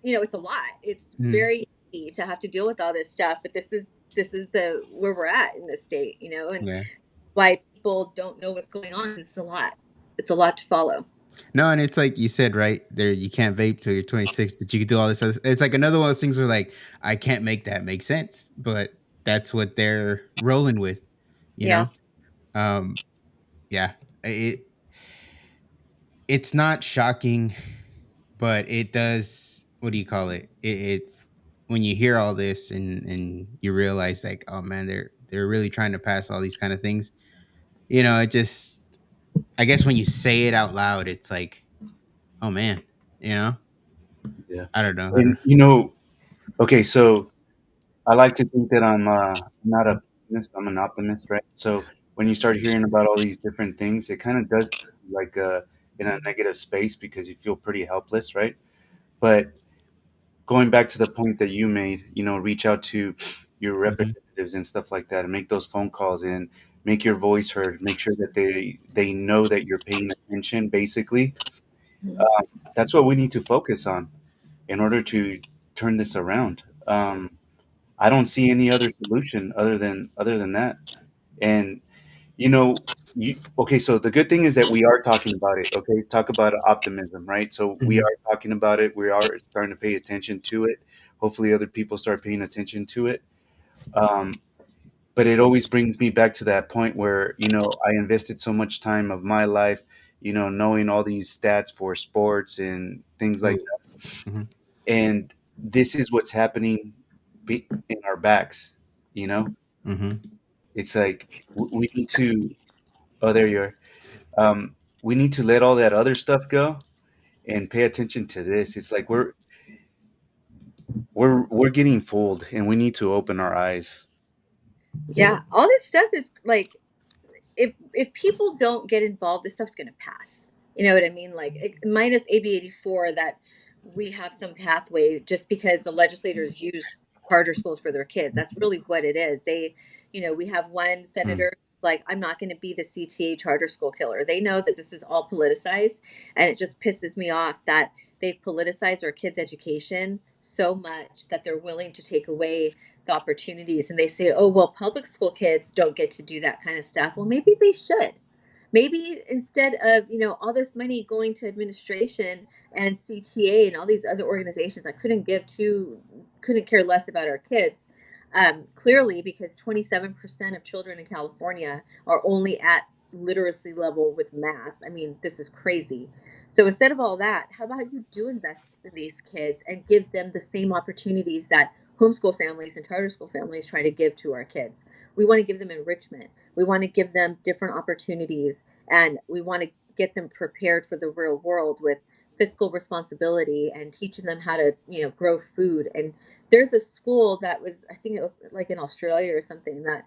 It's a lot. It's Mm, very easy to have to deal with all this stuff, but this is the where we're at in the state, and yeah. why people don't know what's going on. It's a lot. It's a lot to follow. No, and it's like you said, right there, you can't vape till you're 26, but you can do all this. It's like another one of those things where, like, I can't make that make sense, but that's what they're rolling with, you Yeah. know. Um, yeah, it it's not shocking, but it does. What do you call it? It when you hear all this and you realize, like, oh man, they're really trying to pass all these kind of things. It just, I guess when you say it out loud, it's like, oh man, you know. Yeah. I don't know. I don't. And okay, so I like to think that I'm not a pessimist, I'm an optimist, right? So when you start hearing about all these different things, it kind of does put you like in a negative space because you feel pretty helpless, right? But going back to the point that you made, reach out to your Mhm. representatives and stuff like that, and make those phone calls and make your voice heard. Make sure that they know that you're paying attention. Basically, that's what we need to focus on in order to turn this around. I don't see any other solution other than that. And you know, okay. So the good thing is that we are talking about it. Okay, talk about optimism, right? So we Mhm. are talking about it. We are starting to pay attention to it. Hopefully, other people start paying attention to it. Um, but it always brings me back to that point where I invested so much time of my life, knowing all these stats for sports and things like Oh, that. mhm, And this is what's happening in our backs. You know, mhm. it's like we need to. Oh, there you are. We need to let all that other stuff go and pay attention to this. It's like we're getting fooled, and we need to open our eyes. Yeah, all this stuff is like, if people don't get involved, this stuff's gonna pass. You know what I mean? Like minus AB 84, that we have some pathway just because the legislators use charter schools for their kids. That's really what it is. We have one Mm, senator like, I'm not going to be the CTA charter school killer. They know that this is all politicized, and it just pisses me off that they've politicized our kids' education so much that they're willing to take away the opportunities, and they say, oh well, public school kids don't get to do that kind of stuff. Well, maybe they should. Maybe instead of all this money going to administration and CTA and all these other organizations that couldn't care less about our kids. Clearly, because 27% of children in California are only at literacy level with math. I mean, this is crazy. So instead of all that, how about you do invest in these kids and give them the same opportunities that homeschool families and charter school families try to give to our kids? We want to give them enrichment. We want to give them different opportunities, and we want to get them prepared for the real world with fiscal responsibility and teaching them how to, grow food. And there's a school that was, I think, like in Australia or something, that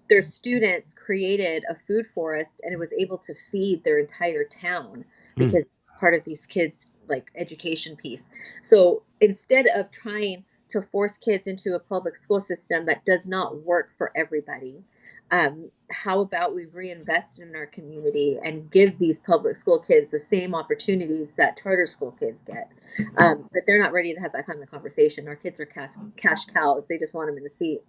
their students created a food forest, and it was able to feed their entire town mm, because part of these kids like education piece. So instead of trying to force kids into a public school system that does not work for everybody, how about we reinvest in our community and give these public school kids the same opportunities that charter school kids get? But they're not ready to have that kind of conversation. Our kids are cash cows. They just want them in the seat.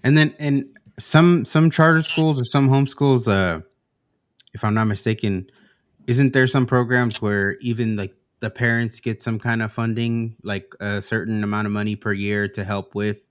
And then and some charter schools or some homeschools, if I'm not mistaken, isn't there some programs where even like the parents get some kind of funding, like a certain amount of money per year to help with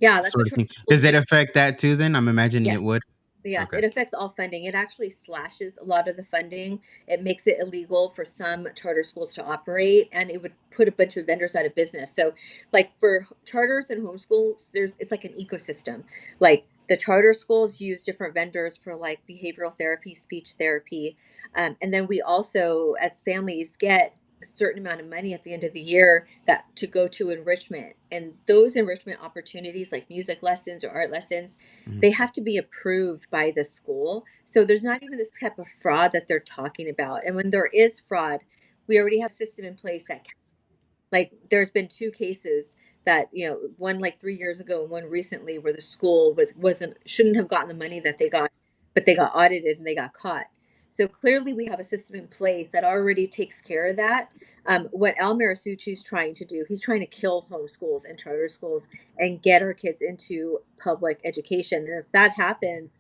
Yeah, that's what sort of charter thing? schools Does it do. affect that too then? I'm imagining Yes. it would. Yes, Okay. it affects all funding. It actually slashes a lot of the funding. It makes it illegal for some charter schools to operate, and it would put a bunch of vendors out of business. So, like for charters and homeschools, it's like an ecosystem. Like the charter schools use different vendors for like behavioral therapy, speech therapy, and then we also, as families, get a certain amount of money at the end of the year that to go to enrichment. And those enrichment opportunities, like music lessons or art lessons, Mhm. they have to be approved by the school. So there's not even this type of fraud that they're talking about. And when there is fraud, we already have a system in place that, like, there's been two cases that, one like 3 years ago and one recently, where the school wasn't shouldn't have gotten the money that they got, but they got audited and they got caught. So clearly we have a system in place that already takes care of that. What Al Marasucci is trying to do, he's trying to kill homeschools and charter schools and get our kids into public education. And if that happens,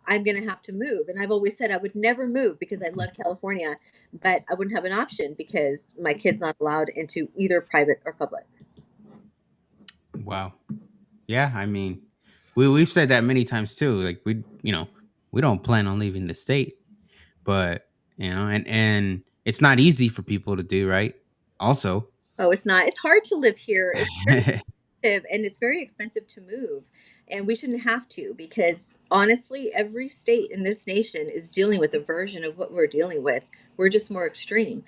I'm going to have to move. And I've always said I would never move because I love California, but I wouldn't have an option because my kid's not allowed into either private or public. Wow. Yeah, I mean, we've said that many times too. Like we don't plan on leaving the state, but and it's not easy for people to do, right? Also. Oh, it's not. It's hard to live here. It's very expensive, and it's very expensive to move. And we shouldn't have to, because honestly, every state in this nation is dealing with a version of what we're dealing with. We're just more extreme.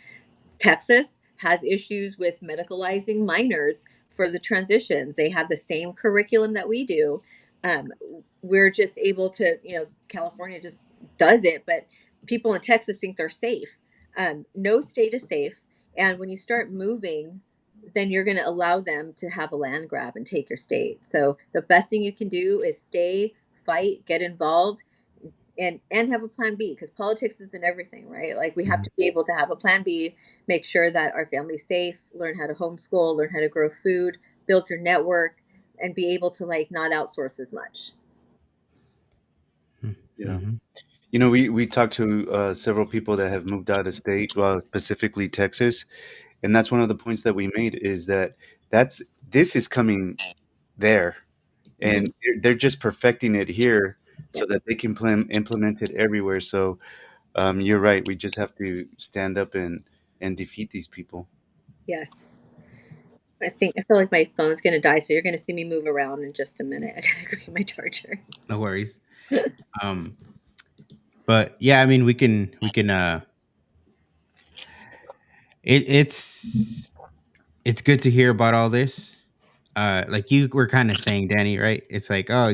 Texas has issues with medicalizing minors for the transitions. They have the same curriculum that we do. Um, we're just able to, California just does it, but people in Texas think they're safe. No state is safe. And when you start moving, then you're going to allow them to have a land grab and take your state. So the best thing you can do is stay, fight, get involved, and have a plan B, because politics isn't everything, right? Like we have Mhm. to be able to have a plan B, make sure that our family's safe, learn how to homeschool, learn how to grow food, build your network, and be able to like not outsource as much. Yeah. Mhm. We talked to several people that have moved out of state, well, specifically Texas, and that's one of the points that we made is that that's this is coming there, Hmm. and they're just perfecting it here so Yep. that they can implement it everywhere. So You're right. We just have to stand up and defeat these people. Yes. I feel like my phone's gonna die, so you're gonna see me move around in just a minute. I gotta go get my charger. No worries. Um, but yeah, I mean, we can. It's good to hear about all this. Like you were kind of saying, Danny, right? It's like, oh,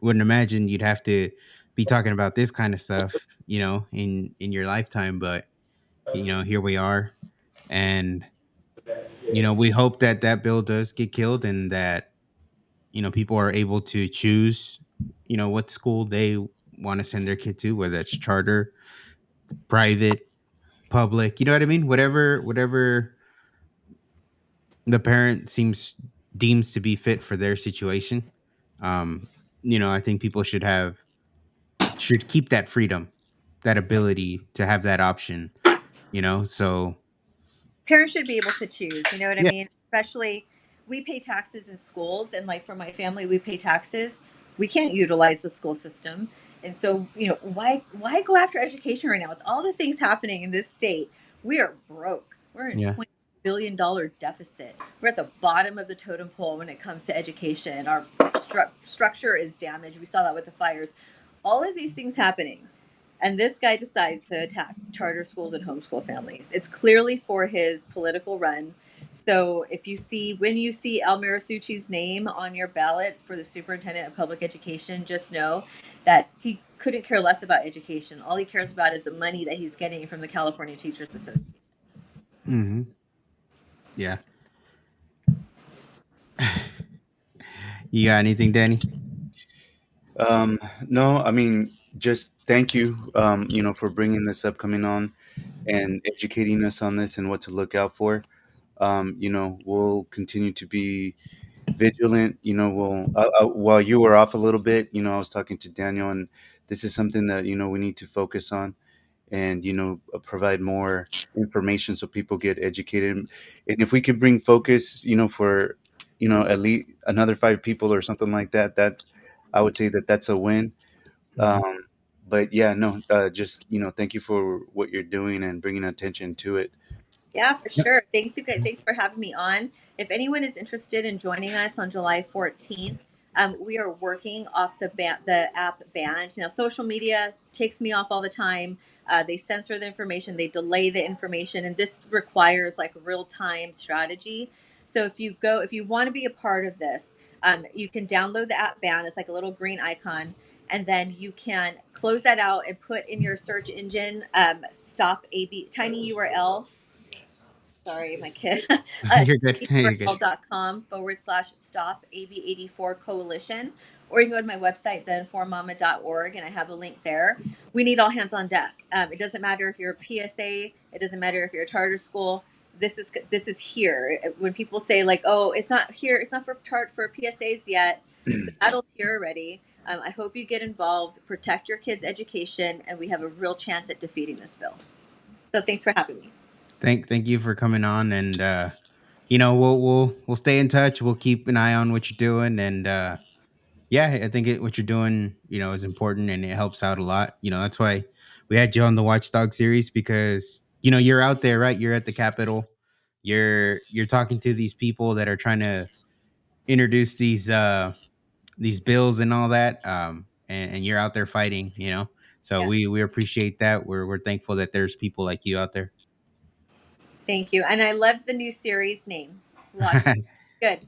wouldn't imagine you'd have to be talking about this kind of stuff, in your lifetime, but here we are, and we hope that that bill does get killed, and that people are able to choose, what school they want to send their kid to, whether it's charter, private, public, you know what I mean? Whatever the parent deems to be fit for their situation. Um, I think people should keep that freedom, that ability to have that option, so Parents should be able to choose, you know what I yeah. mean? Especially, we pay taxes in schools, and like for my family, we pay taxes. We can't utilize the school system. And so, why go after education right now? With all the things happening in this state, we are broke. We're in Yeah. $20 billion deficit. We're at the bottom of the totem pole when it comes to education. Our structure is damaged. We saw that with the fires. All of these things happening, and this guy decides to attack charter schools and homeschool families. It's clearly for his political run. So when you see El Marisucci's name on your ballot for the superintendent of public education, just know that he couldn't care less about education. All he cares about is the money that he's getting from the California Teachers Association. Hmm. Yeah. You got anything, Danny? Um, no, I mean, just thank you, for bringing this up, coming on, and educating us on this and what to look out for. We'll continue to be vigilant. While you were off a little bit, I was talking to Daniel, and this is something that we need to focus on, and provide more information so people get educated. And if we could bring focus, for at least another 5 people or something like that, that I would say that that's a win. Hmm. um but yeah, no, just thank you for what you're doing and bringing attention to it. Yeah, for sure. Thanks, you guys. Thanks for having me on. If anyone is interested in joining us on July 14th, we are working off the app banned. Social media takes me off all the time. They censor the information, they delay the information, and this requires like real time strategy. So if you want to be a part of this, you can download the app ban. It's like a little green icon, and then you can close that out and put in your search engine, stop AB tiny URL. Sorry, my kid. You're good. You're good. tinyurl.com/stop AB84 coalition. Or you can go to my website, theinformmama.org, and I have a link there. We need all hands on deck. It doesn't matter if you're a PSA, it doesn't matter if you're a charter school. This is here. When people say like, "Oh, it's not here. It's not for PSAs yet." The battle's here already. I hope you get involved, protect your kids' education, and we have a real chance at defeating this bill. So thanks for having me. Thank you for coming on, and we'll stay in touch. We'll keep an eye on what you're doing, and yeah, I think what you're doing, is important, and it helps out a lot. That's why we had you on the Watchdog series, because you're out there, right? You're at the Capitol. You're talking to these people that are trying to introduce these bills and all that, and you're out there fighting. So Yeah. we appreciate that. We're thankful that there's people like you out there. Thank you. And I love the new series name. Watch. Good.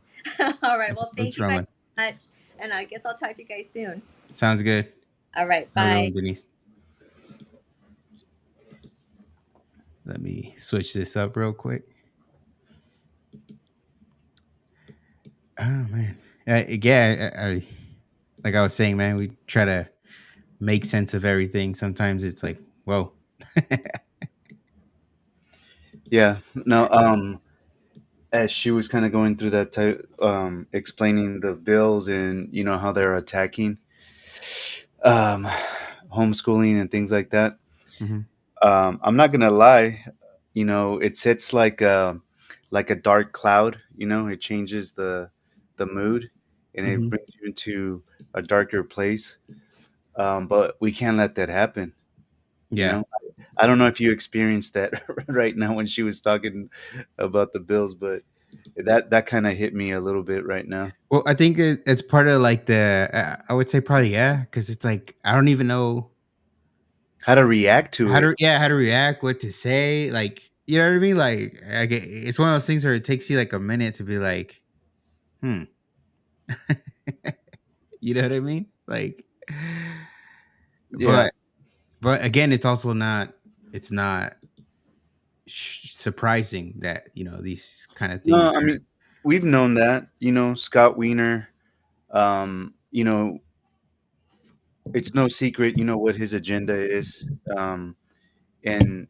All right. Well, Thanks thank you for guys coming. so much. And I guess I'll talk to you guys soon. Sounds good. All right. Have a good Bye. one, Denise. Let me switch this up real quick. Oh man, yeah. Like I was saying, man, we try to make sense of everything. Sometimes it's like, whoa. Yeah, no, as she was kind of going through that type, explaining the bills and how they're attacking um homeschooling and things like that. Hmm. I'm not gonna lie, it sits like a dark cloud. It changes the mood, and it Hmm. brings you into a darker place. But we can't let that happen. You Yeah. know, I don't know if you experienced that right now when she was talking about the bills, but that kind of hit me a little bit right now. Well, I think it's part of like the. I would say probably yeah, because it's like I don't even know How to react to it. how to react, what to say, like you know what I mean. Like it's one of those things where it takes you like a minute to be like, hmm, you know what I mean? Like, Yeah. but again, it's also not. It's not surprising that these kind of things No, I are. mean, we've known that, Scott Wiener, you know, it's no secret, what his agenda is, in,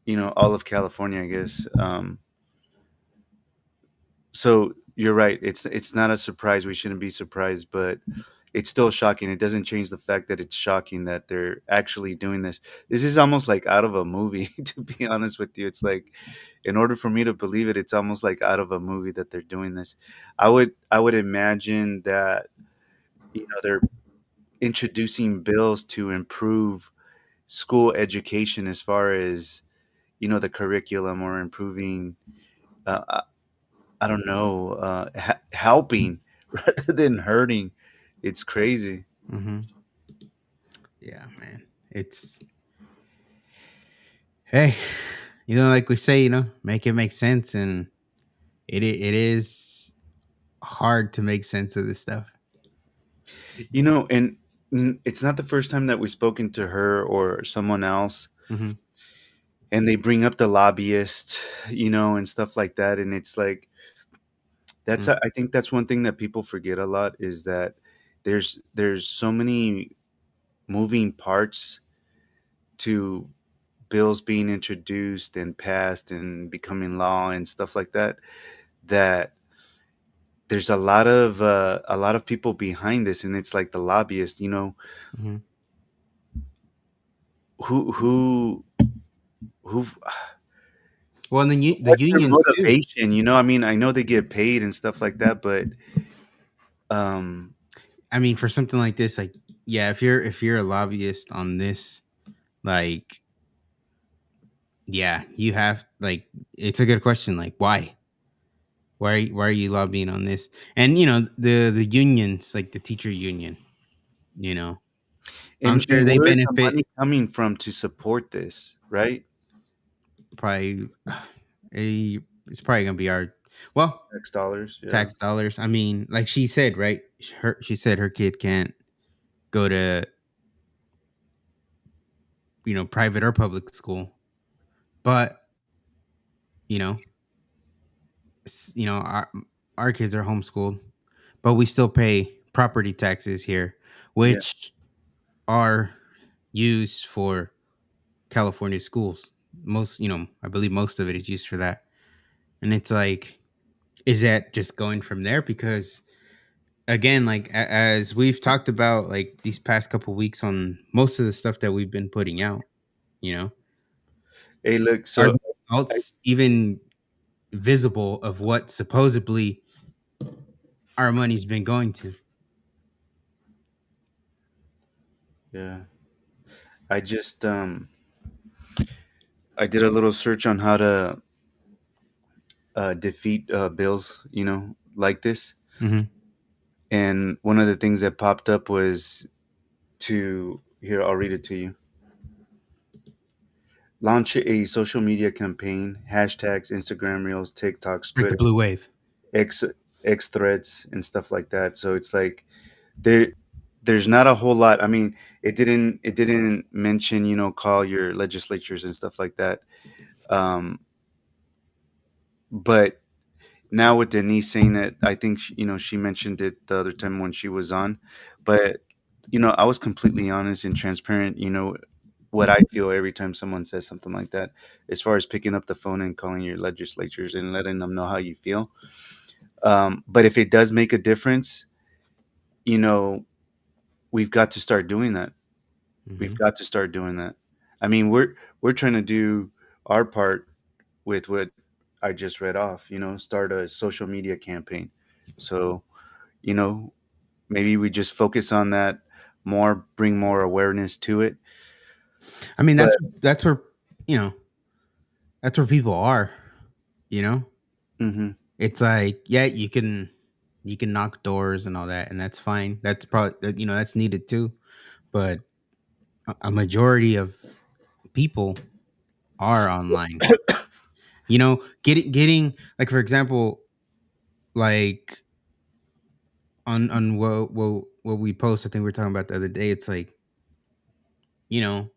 all of California, I guess. So you're right. It's not a surprise. We shouldn't be surprised, but it's still shocking. It doesn't change the fact that it's shocking that they're actually doing this. This is almost like out of a movie, to be honest with you. It's like, in order for me to believe it, it's almost like out of a movie that they're doing this. I would imagine that they're introducing bills to improve school education as far as the curriculum, or improving, I don't know, helping rather than hurting. It's crazy. Hmm. Yeah, man. It's hey, like we say, make it make sense, and it is hard to make sense of this stuff. And it's not the first time that we've spoken to her or someone else, Hmm. and they bring up the lobbyist, and stuff like that. And it's like, I think that's one thing that people forget a lot, is that there's so many moving parts to bills being introduced and passed and becoming law and stuff like that, that there's a lot of people behind this, and it's like the lobbyist, Hmm. who who Well, and the what's their unions too. motivation, I mean, I know they get paid and stuff like that, but um I mean, for something like this, like yeah, if you're a lobbyist on this, like yeah, you have like it's a good question. Like why? Why are you lobbying on this? And the unions, like the teacher union, you know, I'm and sure they where's the benefit money coming from to support this, right? probably. It's probably gonna be our well Tax dollars, yeah. tax dollars. I mean, like she said, right? She said her kid can't go to private or public school, but you know, our kids are homeschooled, but we still pay property taxes here, Yeah. which are used for California schools. Most, I believe most of it is used for that. And it's like, is that just going from there? Because again, like as we've talked about, like these past couple weeks on most of the stuff that we've been putting out, you know, Hey, look, are so the I, results even visible of what supposedly our money's been going to? yeah, I just I did a little search on how to defeat bills, like this. Hmm. And one of the things that popped up was to here, I'll read it to you. Launch a social media campaign, hashtags, Instagram Reels, TikToks, Break the Twitter, blue wave. X X threads, and stuff like that. So it's like there there's not a whole lot. I mean, it didn't mention, call your legislatures and stuff like that. Um, but now with Denise saying that, I think she mentioned it the other time when she was on, but I was completely honest and transparent. What I feel every time someone says something like that, as far as picking up the phone and calling your legislatures and letting them know how you feel. But if it does make a difference, you know, we've got to start doing that. We've Hmm. got to start doing that. I mean, we're trying to do our part with what I just read off. Start a social media campaign. So you know, maybe we just focus on that more, bring more awareness to it. I mean, But that's where, you know, that's where people are, you know? hmm It's like, yeah, you can knock doors and all that, and that's fine. That's probably, that's needed too. But a majority of people are online. Getting like, for example, like on what we post, I think we were talking about the other day. It's like, you know,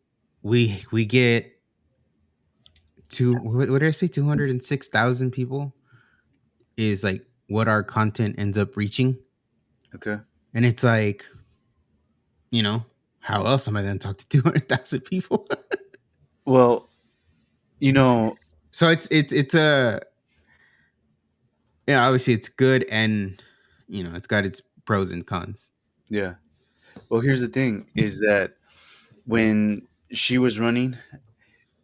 we get what did I say? 206,000 people is like what our content ends up reaching, okay. and it's like, you know, how else am I going to talk to 200,000 people? Well, you know, So it's a, yeah, obviously it's good, and it's got its pros and cons. yeah. Well, here's the thing: is that when she was running,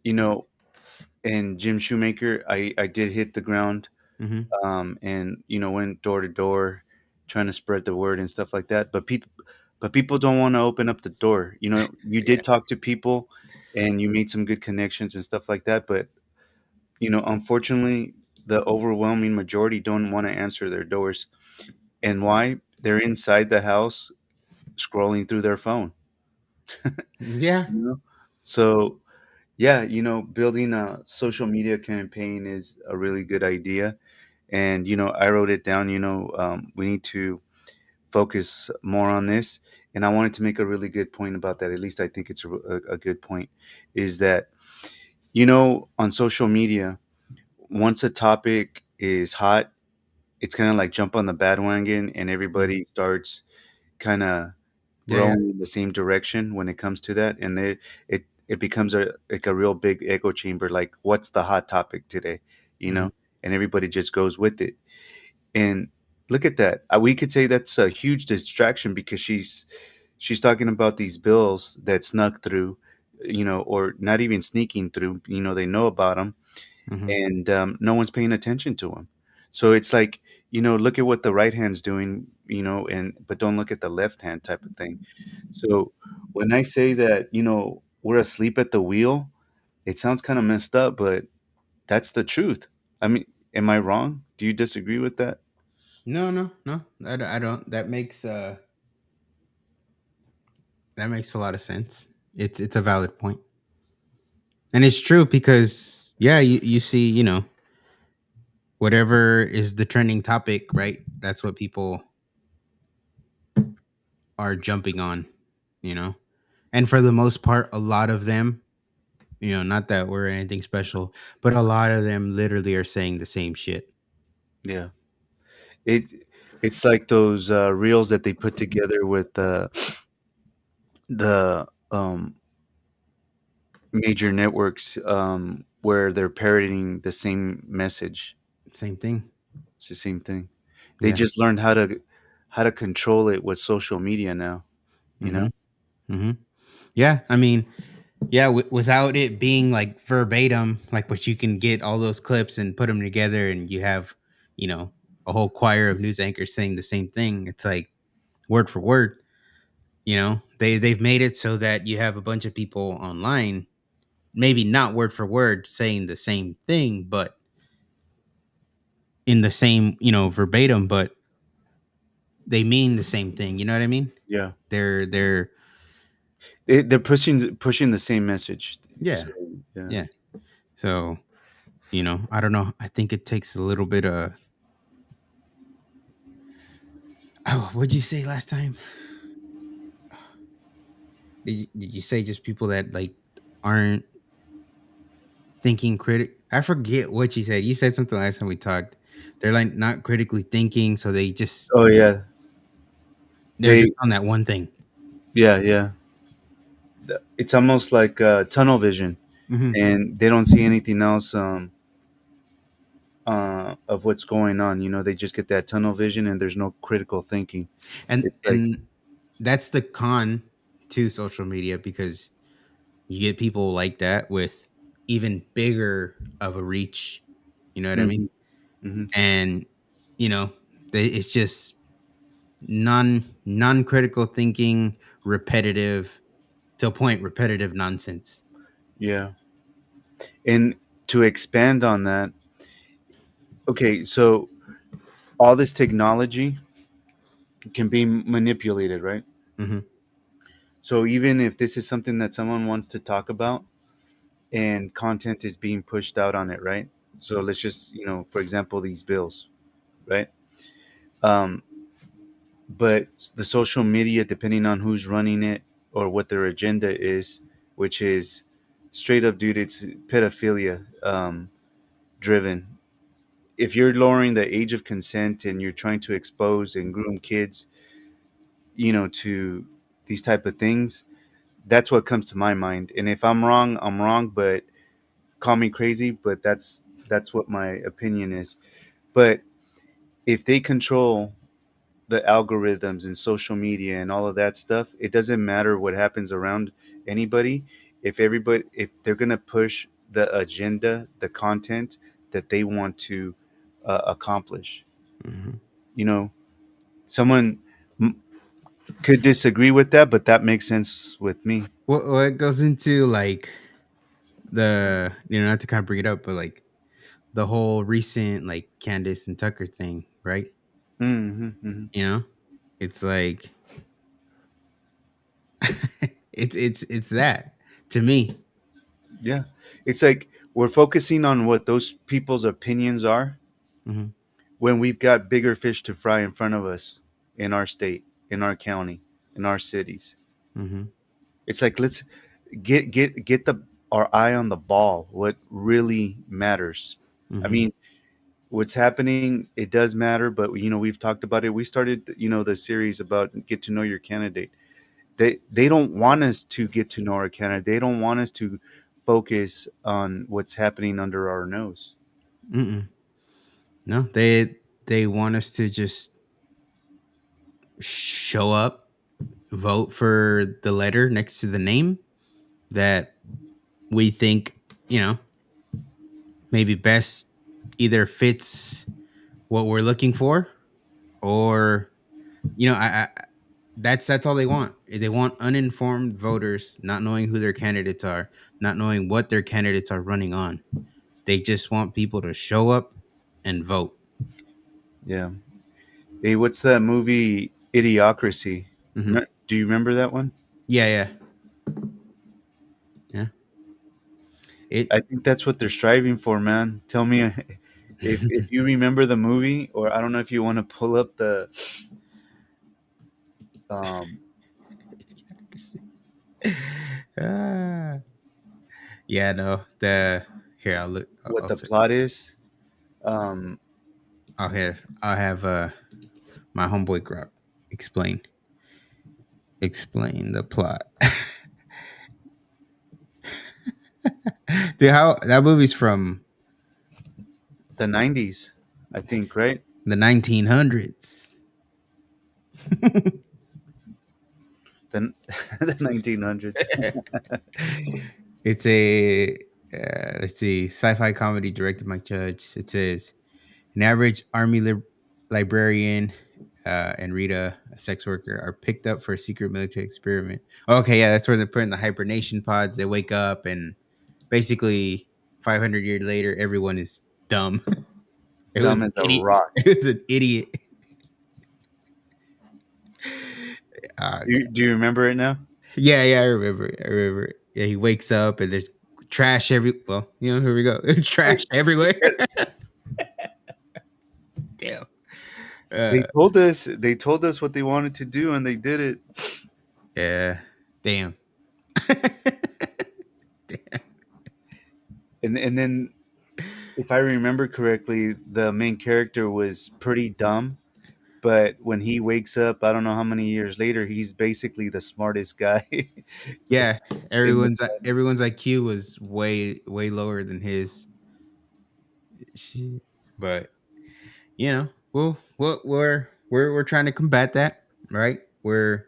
you know, and Jim Shoemaker, I did hit the ground, Hmm. and went door to door, trying to spread the word and stuff like that. But people don't want to open up the door. You Yeah. did talk to people, and you made some good connections and stuff like that. But unfortunately, the overwhelming majority don't want to answer their doors. And why? They're inside the house scrolling through their phone. Yeah. You know, so yeah, building a social media campaign is a really good idea. And I wrote it down. We need to focus more on this. And I wanted to make a really good point about that. At least I think it's a good point. Is that on social media, once a topic is hot, it's kind of like jump on the bandwagon, and Yeah. everybody starts kind of Yeah. Yeah. rowing in the same direction when it comes to that, and it becomes a real big echo chamber. Like, what's the hot topic today? You Hmm. know, and everybody just goes with it. And look at that. We could say that's a huge distraction because she's talking about these bills that snuck through, or not even sneaking through. They know about them, Hmm. and no one's paying attention to them. So it's like, look at what the right hand's doing, and but don't look at the left hand type of thing. So when I say that, we're asleep at the wheel, it sounds kind of messed up, but that's the truth. I mean, am I wrong? Do you disagree with that? No, no, no. I don't. That makes a lot of sense. It's a valid point, and it's true because, yeah, you see, whatever is the trending topic, right? That's what people are jumping on, you know. And for the most part, a lot of them, not that we're anything special, but a lot of them literally are saying the same shit. Yeah. It it's like those reels that they put together with the major networks, where they're parroting the same message. Same thing. It's the same thing. They Yeah. just learned how to control it with social media now, you Mm-hmm. know? Mm-hmm. Yeah. I mean, yeah, without it being like verbatim, like, but you can get all those clips and put them together, and you have, you know, a whole choir of news anchors saying the same thing. It's like word for word. They've made it so that you have a bunch of people online, maybe not word for word saying the same thing, but in the same, verbatim, but they mean the same thing. You know what I mean? Yeah. They're They're pushing the same message. Yeah, So, yeah. yeah. So, I don't know. I think it takes a little bit of, oh, what'd you say last time? Did you say just people that like aren't thinking I forget what you said. You said something last time we talked. They're like not critically thinking, so Oh, yeah. they're They just on that one thing. Yeah, yeah. It's almost like tunnel vision, Hmm. and they don't see anything else of what's going on. They just get that tunnel vision, and there's no critical thinking. And It's like, and that's the con to social media, because you get people like that with even bigger of a reach. You know what I mean? hmm hmm And you know, it's just non critical thinking, repetitive. to a point repetitive nonsense. Yeah. And to expand on that, okay, so all this technology can be manipulated, right? Mm-hmm. So even if this is something that someone wants to talk about and content is being pushed out on it, right? So let's just, for example, these bills, right? Um, but the social media, depending on who's running it or what their agenda is, which is straight up, dude, it's pedophilia driven. If you're lowering the age of consent and you're trying to expose and groom kids, to these type of things, that's what comes to my mind. And if I'm wrong, I'm wrong, but call me crazy, but that's what my opinion is. But if they control the algorithms and social media and all of that stuff, it doesn't matter what happens around anybody. If they're going to push the agenda, the content that they want to accomplish, Mm-hmm. you know, someone m- could disagree with that, but that makes sense with me. What goes into like the not to kind of bring it up, but like the whole recent like Candace and Tucker thing, right? Hmm. Hmm. You know, it's like it's that to me. Yeah, it's like we're focusing on what those people's opinions are Mm-hmm. when we've got bigger fish to fry in front of us in our state, in our county, in our cities. Mm-hmm. It's like let's get the our eye on the ball. What really matters. I Mm-hmm. mean, what's happening, it does matter, but we've talked about it. We started the series about get to know your candidate. They don't want us to get to know our candidate. They don't want us to focus on what's happening under our nose. Mm-mm. No, they want us to just show up, vote for the letter next to the name that we think maybe best either fits what we're looking for, or I that's all they want. They want uninformed voters not knowing who their candidates are, not knowing what their candidates are running on. They just want people to show up and vote. Yeah. Hey, what's that movie Idiocracy? Hmm. Do you remember that one? Yeah, yeah, yeah. I It. think that's what they're striving for, man. Tell me if you remember the movie, or I don't know if you want to pull up the um Ah, yeah, no. The here I'll look. what the plot is. Um, I'll have my homeboy Grok explain explain the plot. Dude, how that movie's from the '90s, I think, right? the 1900s. The the 1900s. It's a let's see, sci-fi comedy directed by Judge. It says an average army librarian and Rita, a sex worker, are picked up for a secret military experiment. Okay, yeah, that's where they're putting the hibernation pods. They wake up and basically 500 years later, everyone is dumb. Everyone's Dumb an as a idiot. rock. Everyone's an idiot. Do you remember it now? Yeah, yeah, I remember. I remember. Yeah, he wakes up and there's trash well, here we go. Trash Hey, everywhere. Damn. they Uh, told us they told us what they wanted to do, and they did it. yeah. Damn. And then, if I remember correctly, the main character was pretty dumb. But when he wakes up, I don't know how many years later, he's basically the smartest guy Yeah, in the everyone's IQ was way lower than his. Shit. But we're trying to combat that, right? We're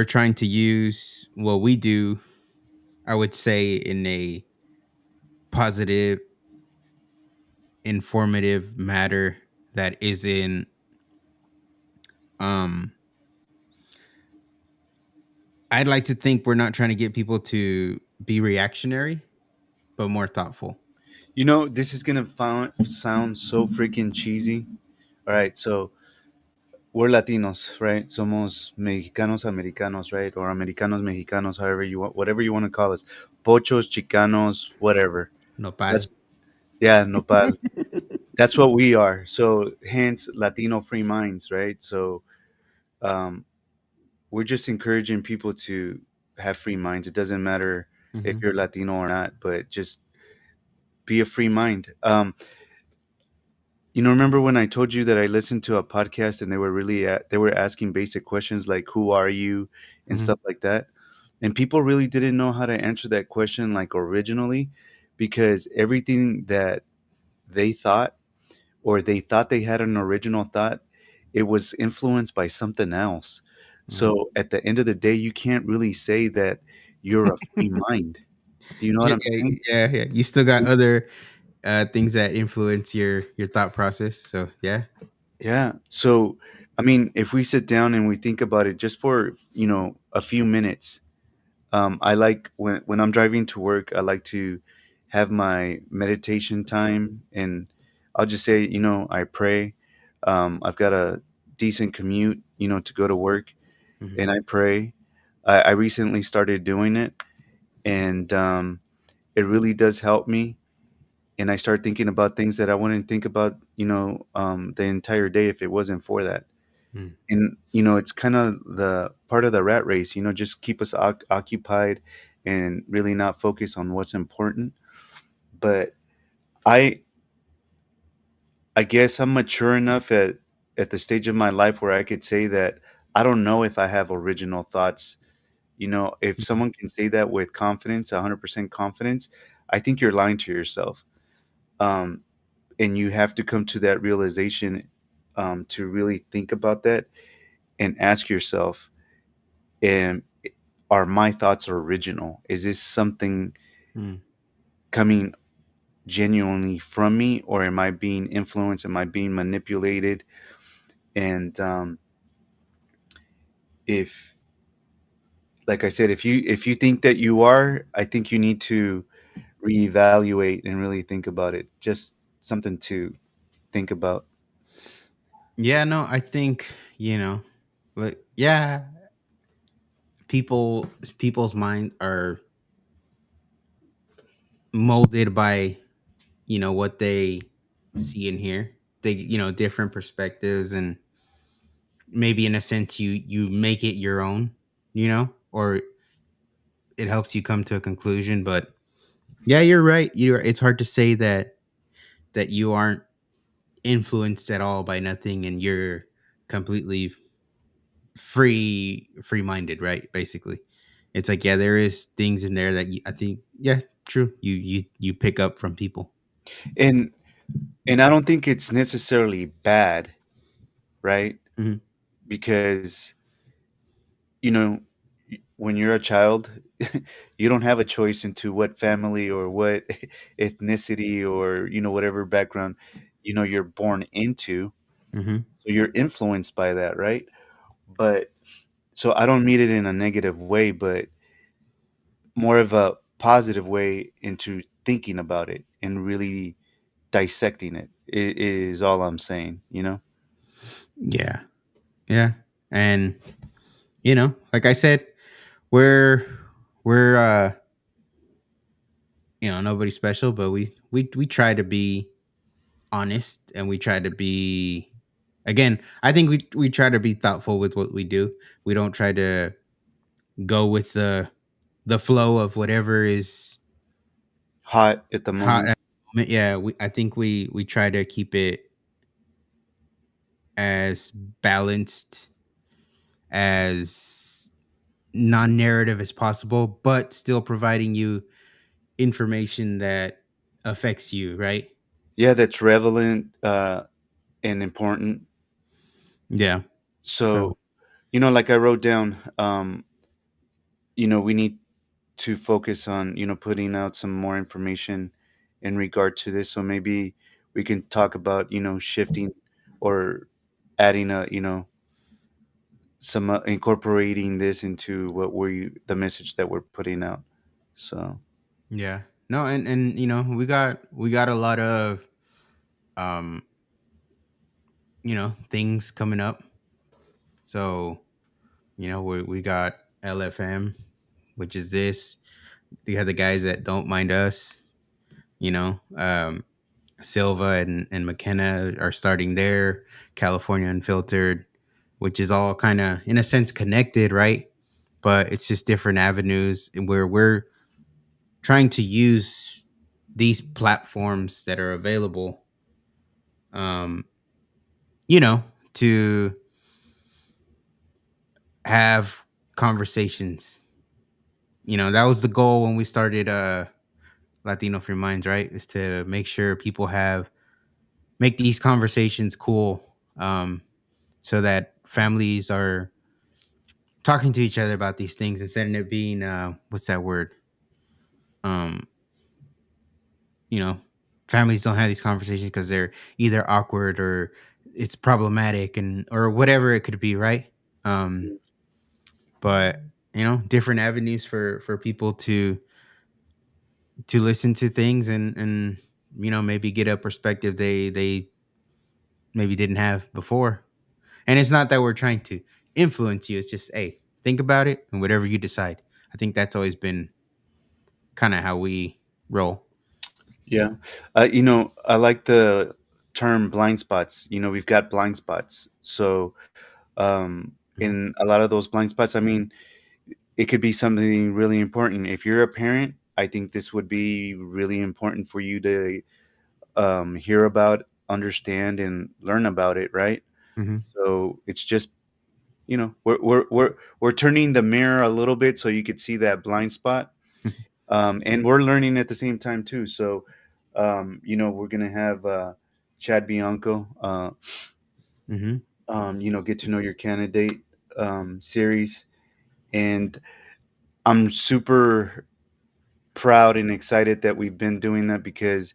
trying to use what we do, I would say, in a positive, informative matter that isn't um I'd like to think we're not trying to get people to be reactionary, but more thoughtful. You know, this is gonna sound so freaking cheesy. All right, so we're Latinos, right? Somos mexicanos americanos, right? Or americanos mexicanos, however you want, whatever you want to call us. Pochos, chicanos, whatever. Nopal. That's yeah, nopal. That's what we are. So hence Latino free minds, right? So um, we're just encouraging people to have free minds. It doesn't matter if Hmm. you're Latino or not, but just be a free mind. Remember when I told you that I listened to a podcast and they were they were asking basic questions like "Who are you?" and Hmm. stuff like that, and people really didn't know how to answer that question like originally, because everything that they thought, or they thought they had an original thought, it was influenced by something else. So at the end of the day, you can't really say that you're a free mind. Do you know what Yeah, I'm saying? yeah, yeah. You still got other things that influence your thought process. So yeah. Yeah. So, I mean, if we sit down and we think about it just for, a few minutes, I like when I'm driving to work, I like to have my meditation time, and I'll just say, I pray. I've got a decent commute, to go to work, Hmm. and I pray. I recently started doing it, and it really does help me. And I start thinking about things that I wouldn't think about, the entire day if it wasn't for that. And it's kind of the part of the rat race, just keep us occupied and really not focus on what's important. But i I guess I'm mature enough at the stage of my life where I could say that I don't know if I have original thoughts. If someone can say that with confidence, 100% confidence, I think you're lying to yourself. um, and you have to come to that realization, to really think about that and ask yourself, and are my thoughts original? Is this something Mm. coming genuinely from me, or am I being influenced? Am I being manipulated? And if, like I said, if you think that you are, I think you need to reevaluate and really think about it. Just something to think about. Yeah, no, I think, like, yeah, people people's minds are molded by, what they see and hear. They, different perspectives, and maybe in a sense you make it your own, or it helps you come to a conclusion. But yeah, you're right. It's hard to say that you aren't influenced at all by nothing, and you're completely free minded, right? Basically, it's like, yeah, there is things in there that I think, yeah, true, you pick up from people. And I don't think it's necessarily bad, right? Hmm. Because you know when you're a child, you don't have a choice into what family or what ethnicity or whatever background you're born into. Hmm. So you're influenced by that, right? But so I don't mean it in a negative way, but more of a positive way into thinking about it and really dissecting it is all I'm saying. Yeah, yeah, and like I said, we're we're nobody special, but we try to be honest, and we try to be, again, I think we try to be thoughtful with what we do. We don't try to go with the flow of whatever is Hot at the hot moment. at the moment. Yeah, I think we try to keep it as balanced, as non-narrative as possible, but still providing you information that affects you, right? Yeah, that's relevant, and important. Yeah. So, So, like I wrote down, we need to focus on, putting out some more information in regard to this. So maybe we can talk about, shifting or adding a, some incorporating this into what we the message that we're putting out. So Yeah. No, and we got a lot of um things coming up. So we got LFM, which is this. We have the guys that don't mind us. Silva and McKenna are starting there. California Unfiltered, which is all kind of in a sense connected, right? But it's just different avenues, and where we're trying to use these platforms that are available, um, you know, to have conversations. That was the goal when we started Latino Free Minds, right? Is to make sure people make these conversations cool, so that families are talking to each other about these things instead of it being what's that word? Um, you know, Families don't have these conversations because they're either awkward or it's problematic and or whatever it could be, right? Um, but different avenues for people to listen to things and maybe get a perspective they maybe didn't have before. And it's not that we're trying to influence you. It's just, hey, think about it and whatever you decide. I think that's always been kind of how we roll. yeah, I like the term blind spots. We've got blind spots. So Mhm. in a lot of those blind spots, I mean, it could be something really important. If you're a parent, I think this would be really important for you to hear about, understand, and learn about it, right? Mhm. So it's just we're turning the mirror a little bit so you could see that blind spot, and we're learning at the same time too. So we're gonna have Chad Bianco, Mhm. get to know your candidate series, and I'm super proud and excited that we've been doing that because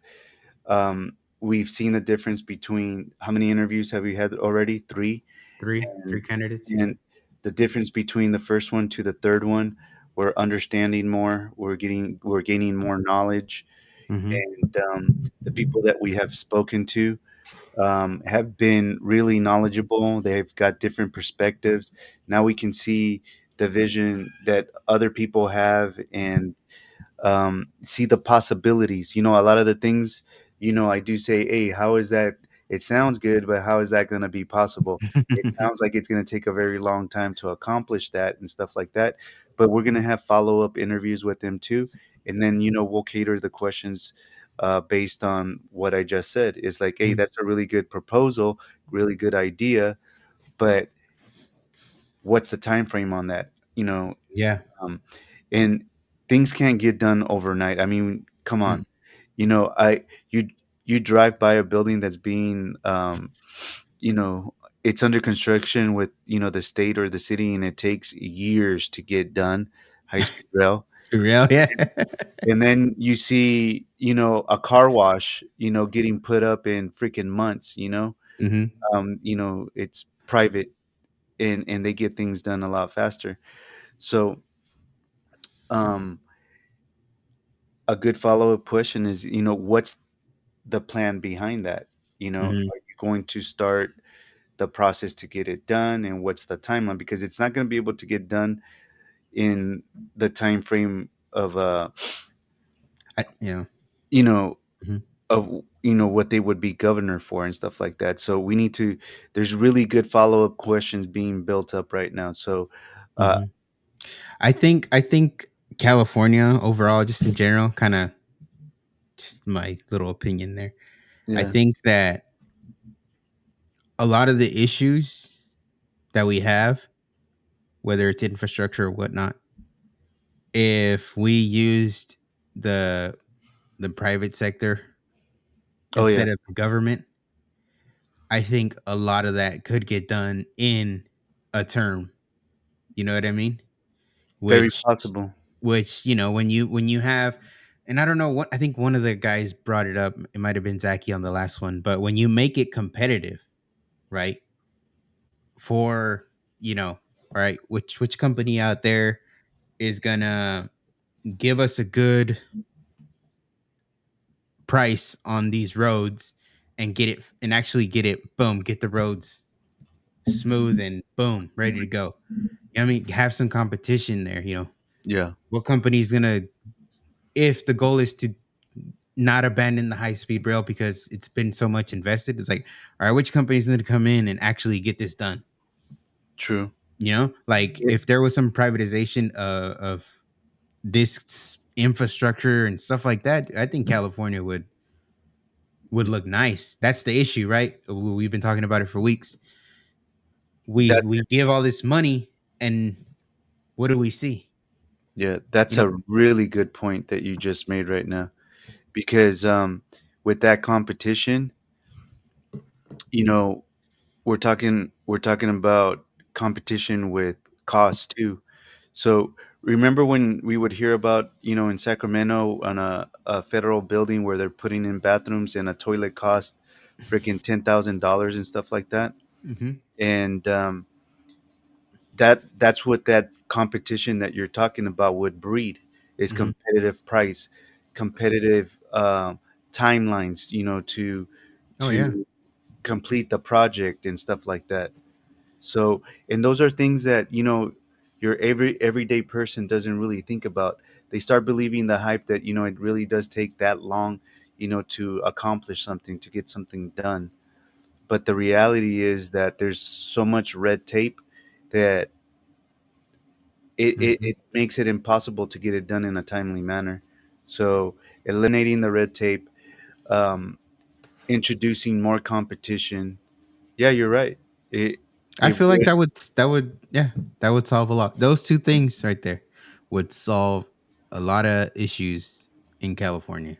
we've seen the difference between how many interviews have we had already? Three. Three and candidates. and the difference between the first one to the third one, we're understanding more, we're gaining more knowledge, Mhm. and the people that we have spoken to have been really knowledgeable. They've got different perspectives. Now we can see the vision that other people have, and see the possibilities. A lot of the things, I do say, hey, how is that? It sounds good, but how is that going to be possible? It sounds like it's going to take a very long time to accomplish that and stuff like that. But we're going to have follow up interviews with them too. And then, we'll cater the questions based on what I just said. It's like, hey, Mhm. that's a really good proposal, really good idea, but what's the time frame on that? Yeah. Um, and things can't get done overnight. I mean, come Mm. on. I you drive by a building that's being you know it's under construction with the state or the city, and it takes years to get done. High speed rail. Too real. Yeah. And then you see a car wash getting put up in freaking months. Mhm. It's private, and they get things done a lot faster. So um a good follow-up question is, what's the plan behind that? Mhm. Are you going to start the process to get it done, and what's the timeline? Because it's not going to be able to get done in the time frame of Yeah. you know Mhm. what they would be governor for and stuff like that. So we need to there's really good follow-up questions being built up right now. So uh Mhm. I think California overall, just in general, kind of just my little opinion there. I yeah. think that a lot of the issues that we have, whether it's infrastructure or whatnot, if we used the the private sector Oh yeah. instead of government, I think a lot of that could get done in a term. You know what I mean? Very Which possible. when you have, and I don't know what, I think one of the guys brought it up. It might have been Zachy on the last one, but when you make it competitive, right? For, you know, right? Which company out there is gonna give us a good price on these roads and get it and actually get it boom, get the roads smooth and boom, ready to go. I mean, have some competition there, you know. Yeah, What company's gonna, if the goal is to not abandon the high speed rail because it's been so much invested, it's like, all right, which company's gonna come in and actually get this done? true. You know, like It, if there was some privatization of this infrastructure and stuff like that, I think California would look nice. That's the issue, right? We've been talking about it for weeks. We that we give all this money, and what do we see? yeah, that's You know. a really good point that you just made right now because with that competition, you know, we're talking about competition with cost too. So remember when we would hear about, in Sacramento on a federal building where they're putting in bathrooms and a toilet cost freaking $10,000 and stuff like that? Hmm. And that's what that competition that you're talking about would breed is Hmm. competitive price, competitive timelines, Oh yeah. to complete the project and stuff like that. So, and those are things that, your everyday person doesn't really think about. They start believing the hype that, it really does take that long, to accomplish something, to get something done. But the reality is that there's so much red tape that it Hmm. it makes it impossible to get it done in a timely manner. So, eliminating the red tape, um, introducing more competition. Yeah, you're right. It I it feel like would. that would yeah, that would solve a lot. Those two things right there would solve a lot of issues in California.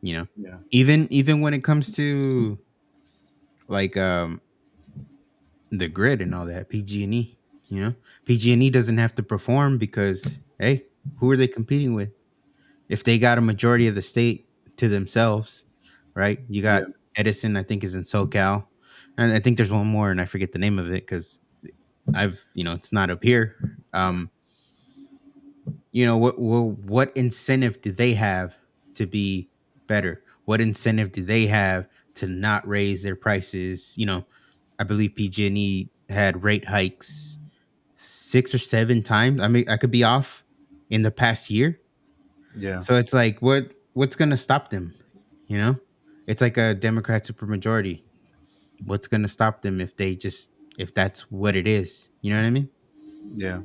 You know, Yeah. even when it comes to like the grid and all that, PG&E. You know, PG&E doesn't have to perform because hey, who are they competing with? If they got a majority of the state to themselves, right? You got Yeah. Edison, I think, is in SoCal, and I think there's one more, and I forget the name of it because it's not up here. What incentive do they have to be better? What incentive do they have to not raise their prices? I believe PG&E had rate hikes 6 or 7 times. I mean, I could be off in the past year. Yeah. So it's like, what's going to stop them? You know, it's like a Democrat supermajority. What's going to stop them if that's what it is? You know what I mean? Yeah.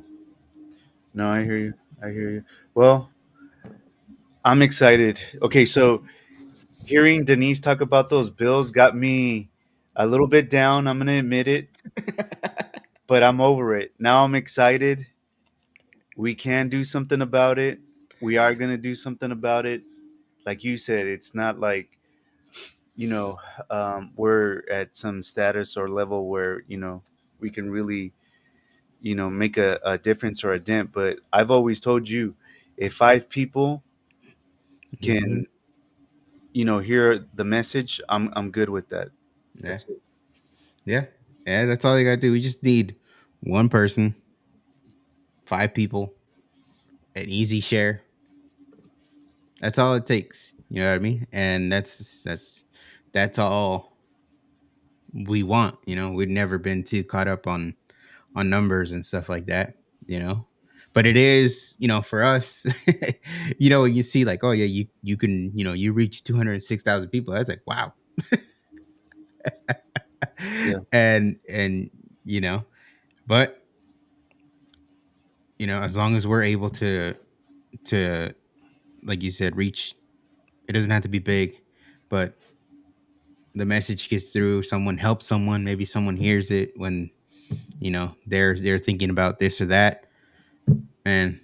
No, I hear you. I hear you. Well, I'm excited. Okay, so hearing Denise talk about those bills got me a little bit down. I'm gonna admit it, but I'm over it. Now I'm excited. We can do something about it. We are gonna do something about it. Like you said, it's not like, you know we're at some status or level where, we can really, make a difference or a dent. But I've always told you, if five people Hmm. can, hear the message, I'm good with that. Yeah. That's it. Yeah. Yeah. That's all you got to do. We just need one person, 5 people, an easy share. That's all it takes. You know what I mean? And that's all we want. We've never been too caught up on numbers and stuff like that. You know, but it is for us. You see like, oh yeah, you can you reach 206,000 people. That's like wow. Yeah. And you know, but as long as we're able to like you said reach, it doesn't have to be big, but the message gets through, someone helps someone, maybe someone hears it when they're thinking about this or that. And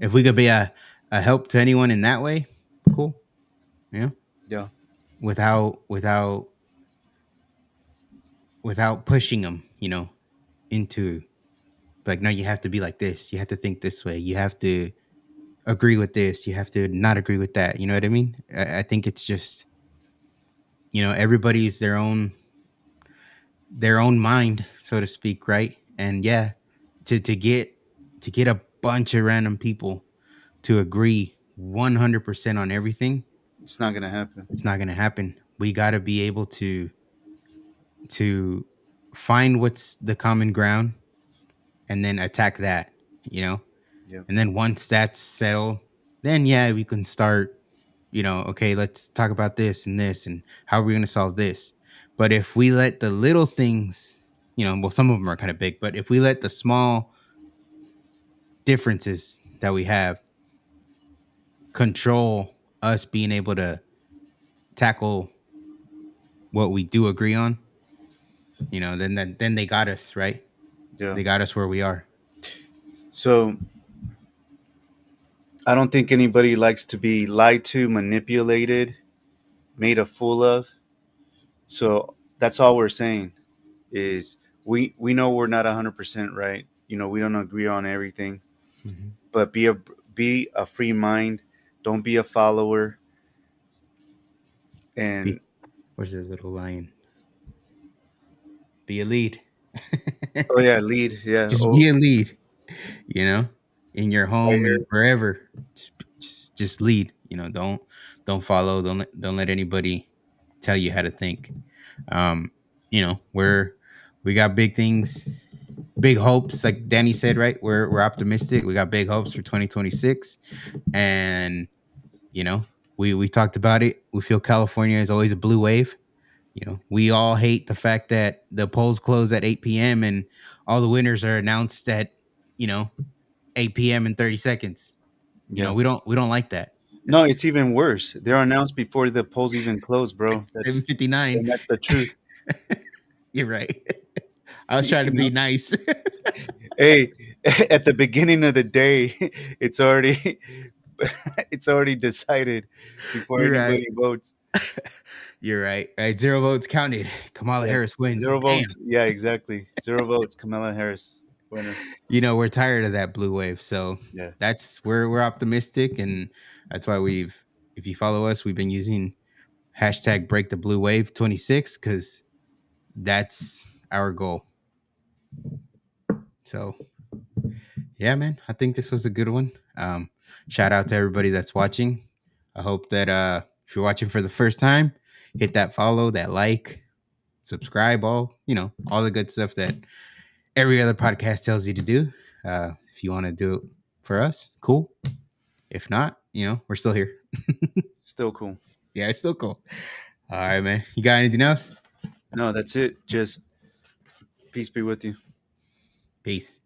if we could be a help to anyone in that way, cool. you know Yeah. without without pushing them into like, no, you have to be like this, you have to think this way, you have to agree with this, you have to not agree with that. You know what I mean? I think it's just everybody's their own mind, so to speak, right? And yeah, to get a bunch of random people to agree 100% on everything, It's not gonna happen. it's not going to happen. We got to be able to find what's the common ground and then attack that, you know? Yep. And then once that's settled, then yeah, we can start, okay, let's talk about this and how are we going to solve this. But if we let the little things, well, some of them are kind of big, but if we let the small differences that we have control us being able to tackle what we do agree on, then they got us, right? Yeah. They got us where we are. So I don't think anybody likes to be lied to, manipulated, made a fool of. So that's all we're saying is we know we're not 100% right. We don't agree on everything, Mhm. but be a free mind. Don't be a follower. And Be Where's the little lion? Be a lead. oh yeah, lead. Yeah. Just Oh, be a lead, you know, in your right home and here. wherever. Just lead. Don't follow. Don't let anybody tell you how to think. Um, we got big things, big hopes. Like Danny said, right? We're optimistic. We got big hopes for 2026, and you know, we talked about it. We feel California is always a blue wave. We all hate the fact that the polls close at 8 p.m. and all the winners are announced at, you know, 8 p.m. in 30 seconds. Yeah. We don't like that. No, it's even worse. They're announced before the polls even close, bro. That's 7:59. and that's the truth. You're right. I was You trying to be know. nice. Hey, at the beginning of the day, it's already it's already decided before You're right. anybody votes. You're right. Right. 0 votes counted. Kamala Yeah. Harris wins. Zero Damn. votes. Yeah, exactly. Zero votes. Kamala Harris, winner. We're tired of that blue wave. So Yeah. that's where we're optimistic. And that's why if you follow us, we've been using hashtag break the blue wave 26 because that's our goal. So yeah, man, I think this was a good one. Shout out to everybody that's watching. I hope that if you're watching for the first time, hit that follow, that like, subscribe, all the good stuff that every other podcast tells you to do. If you want to do it for us, cool. If not, we're still here. Still cool. Yeah, it's still cool. All right, man. You got anything else? No, that's it. Just peace be with you. Peace.